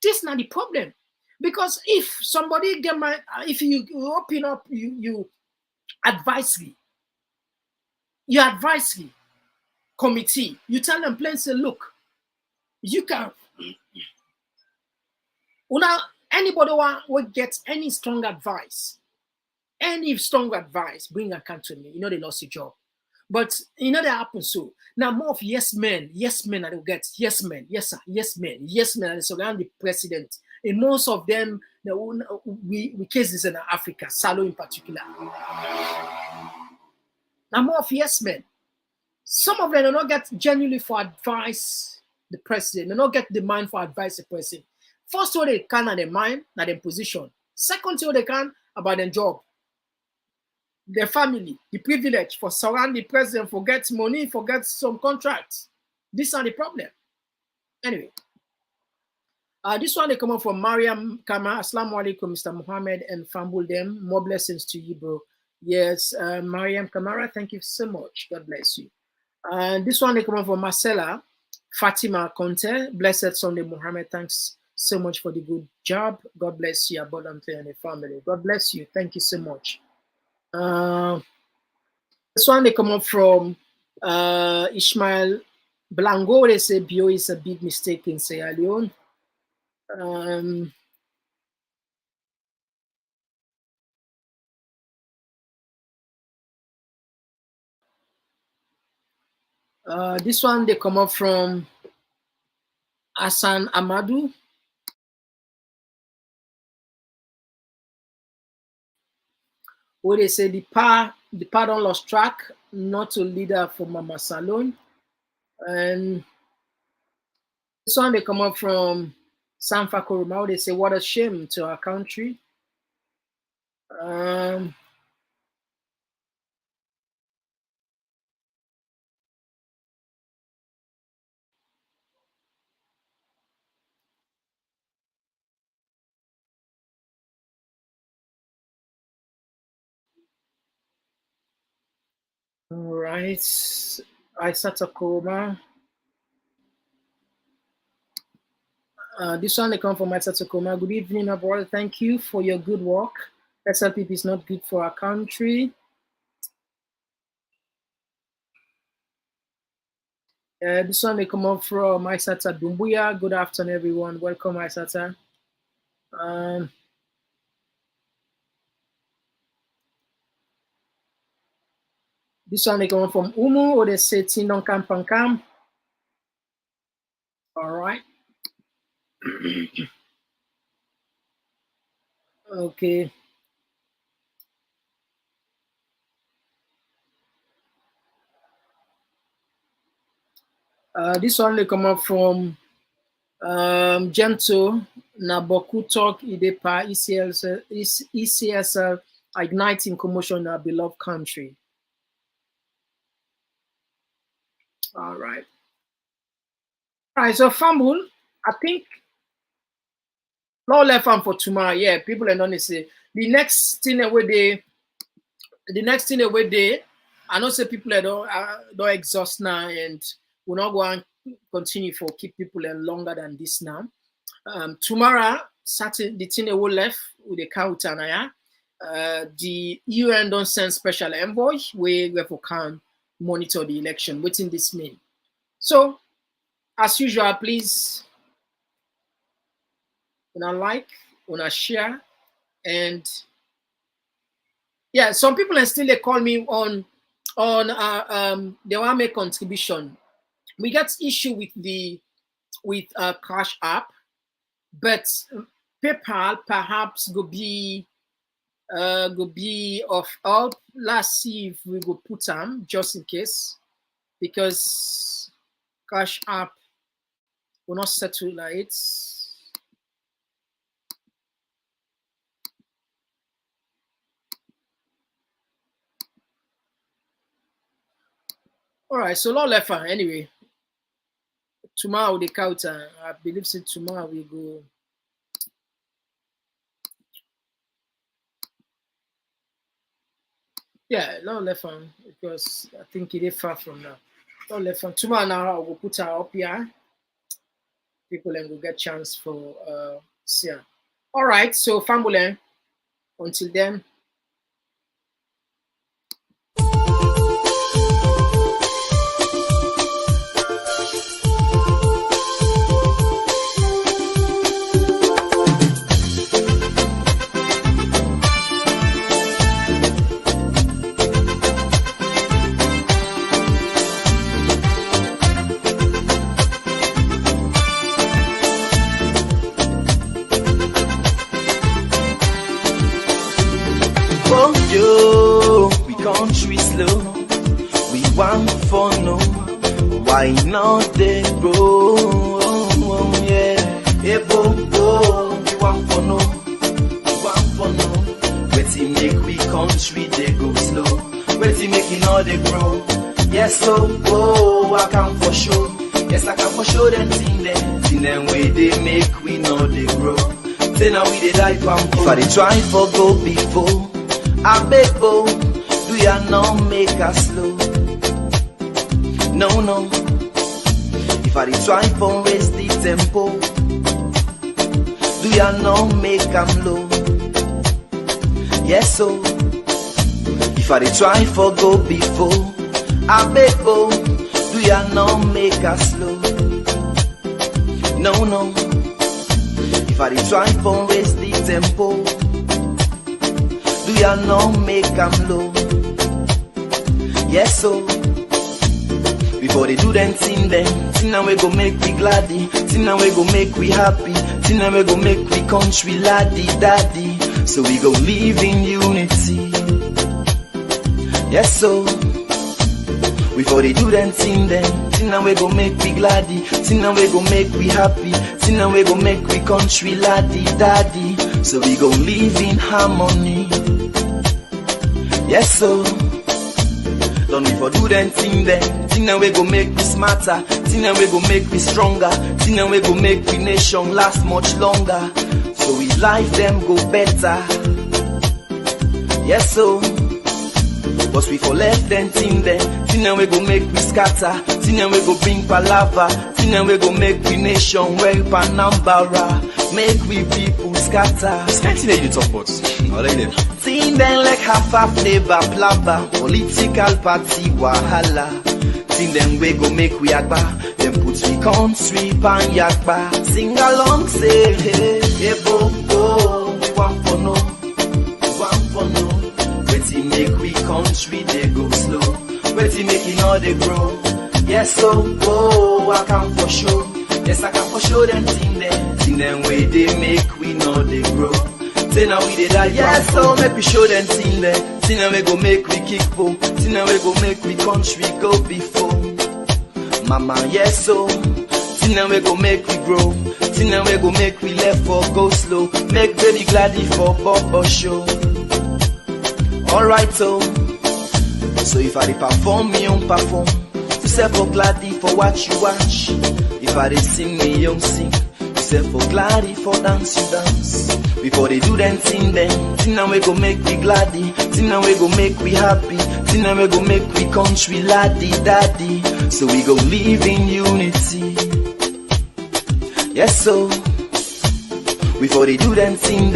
This is not the problem. Because if somebody get my, if you open up, you advise me, committee, you tell them plain say, look, you can, anybody will get any strong advice, bring a country to me. You know they lost your job. But you know that happens so. Now more of yes men, I will get yes men, yes sir, yes men, and surround the president. And most of them, we cases in Africa, Salo in particular. Now more of yes men. Some of them do not get genuinely for advice the president. They don't get the mind for advice the president. First what they can at their mind, at their position. Second what they can about their job, their family, the privilege for surround the president, forget money, forget some contracts. These are the problem. Anyway, this one they come up from Mariam Kama. Assalamu alaikum, Mr. Mohammed and Fambul them. More blessings to you, bro. Yes, Mariam Kamara, thank you so much. God bless you. And this one they come up from Marcella Fatima Conte. Blessed Sunday, Mohammed. Thanks so much for the good job. God bless you abundantly and the family. God bless you. Thank you so much. This one they come up from Ishmael Blanco. They say Bio is a big mistake in Sierra Leone. This one they come up from Hassan Amadou. Where they say the pardon lost track, not a leader for Mama Salon. And this one they come up from Sanfa Koroma. They say what a shame to our country. All right, Aisata Koroma. This one they come from Aisata Koroma. Good evening, my brother. Thank you for your good work. SLPP is not good for our country. This one they come up from Aisata Dumbuya. Good afternoon, everyone. Welcome, Aisata. This one they come from Umu, or they say Tindon Kampankam. All right. Okay. This one they come up from Gento Komon-Tok Idepa ECSL igniting commotion in our beloved country. All right. All right, so Fambul, I think no left on for tomorrow. Yeah, people are not say the next thing away day. I know say people don't exhaust now, and we're not going to continue for keep people longer than this now. Tomorrow, Saturday, the thing will left with the Kautanaya. The UN don't send special envoy. We can monitor the election. What in this mean? So, as usual, please like, share, and yeah, some people are still they call me on they want to make contribution. We get issue with Cash App, but PayPal perhaps go be of help. Let's see if we go put them just in case, because Cash App will not settle like it. All right, so long left anyway. Tomorrow the count. I believe so. Tomorrow we go. Yeah, long left because I think it is far from now. Long left tomorrow now. I will put her up here. People then will get chance for see. All right, so family. Until then. Why not they grow? Yeah, we want for no, Waiting make we country they go slow. Waiting making all they grow. Yes, so I can for sure. Yes, I can for sure them thing them way they make we know they grow. Say now we they die from. If I they try for go before, I beg do ya not make us slow? No. If I try for raise the tempo, do ya not make am low? Yes, so if I try for go before, I beg do ya not make us slow? No. If I try for raise the tempo, do ya not make am low? Yes, so before they do them thing now we go make we gladdy, thing now we go make we happy, thing now we go make we country laddie daddy. So we go live in unity. Yes, so before they do them thing now we go make we gladdy, thing now we go make we happy, thing now we go make we country laddie daddy. So we go live in harmony. Yes, so don't we for do them thing now we go make we smarter, thing now we go make we stronger, thing now we go make we nation last much longer. So we life them go better. Yes, so but we for left them thing now we go make we scatter, thing now we go bring palava, thing now we go make we nation well panambara, make we people scatter. Can't see you talk about. I like them. Thing them like half flavor plava, political party wahala. Thing them we go make we agba, them put we country pan yakba. Sing along say hey bo, we want for no. Waiting make we country they go slow. Waiting making all they grow. Yes, so I can for sure. Yes, I can for sure them thing them way they make we know they grow. Say now we did that, yes, so make we show them thing now we go make we kick po, thing now we go make we country go before. Mama, yes, so thing now we go make we grow, thing now we go make we left for go slow, make baby gladdy for Bobo show. Alright, so if I perform, me on perform, to say for gladdy for watch you watch, if I sing, me on sing, to say for gladdy for dance you dance. Before they do them thing now we go make we gladdy, thing now we go make we happy, thing now we go make we country laddie daddy. So we go live in unity. Yes, so before they do them thing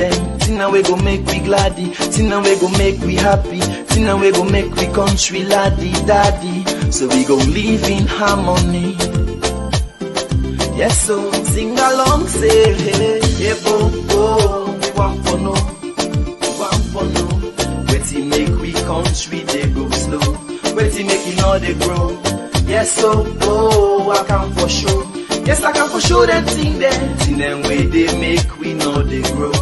now we go make we gladdy, thing now we go make we happy, thing now we go make we country laddie daddy. so we gon' live in harmony. Yes, so sing along, say hey, hey, bo, bo. We want for no, waiting make we country they go slow, waiting make it all they grow. Yes, so oh, I can for sure. Yes, I can for sure that thing them way they make we know they grow.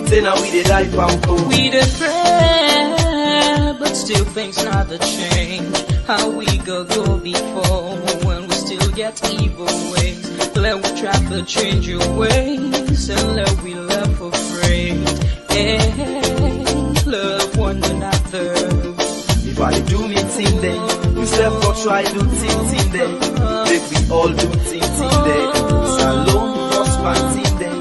Say now we they like pampo. We the pray, but still things not the change. How we go before when we still get evil ways. Let we try to change your ways and let we love afraid. Hey, love one another. If I do me thing then, you self go try do thing then. Make we all do thing then. Salon prosper thing then.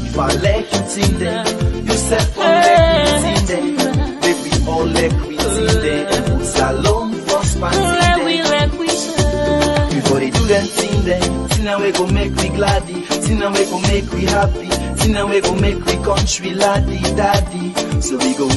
If I like you thing then, you self go like me thing then. Make we all like we thing then. Salon prosper thing then. Everybody do them thing then. Thing that we go make we gladdy. Thing that we go make we happy. Thing that we go make we country laddie daddy. So we go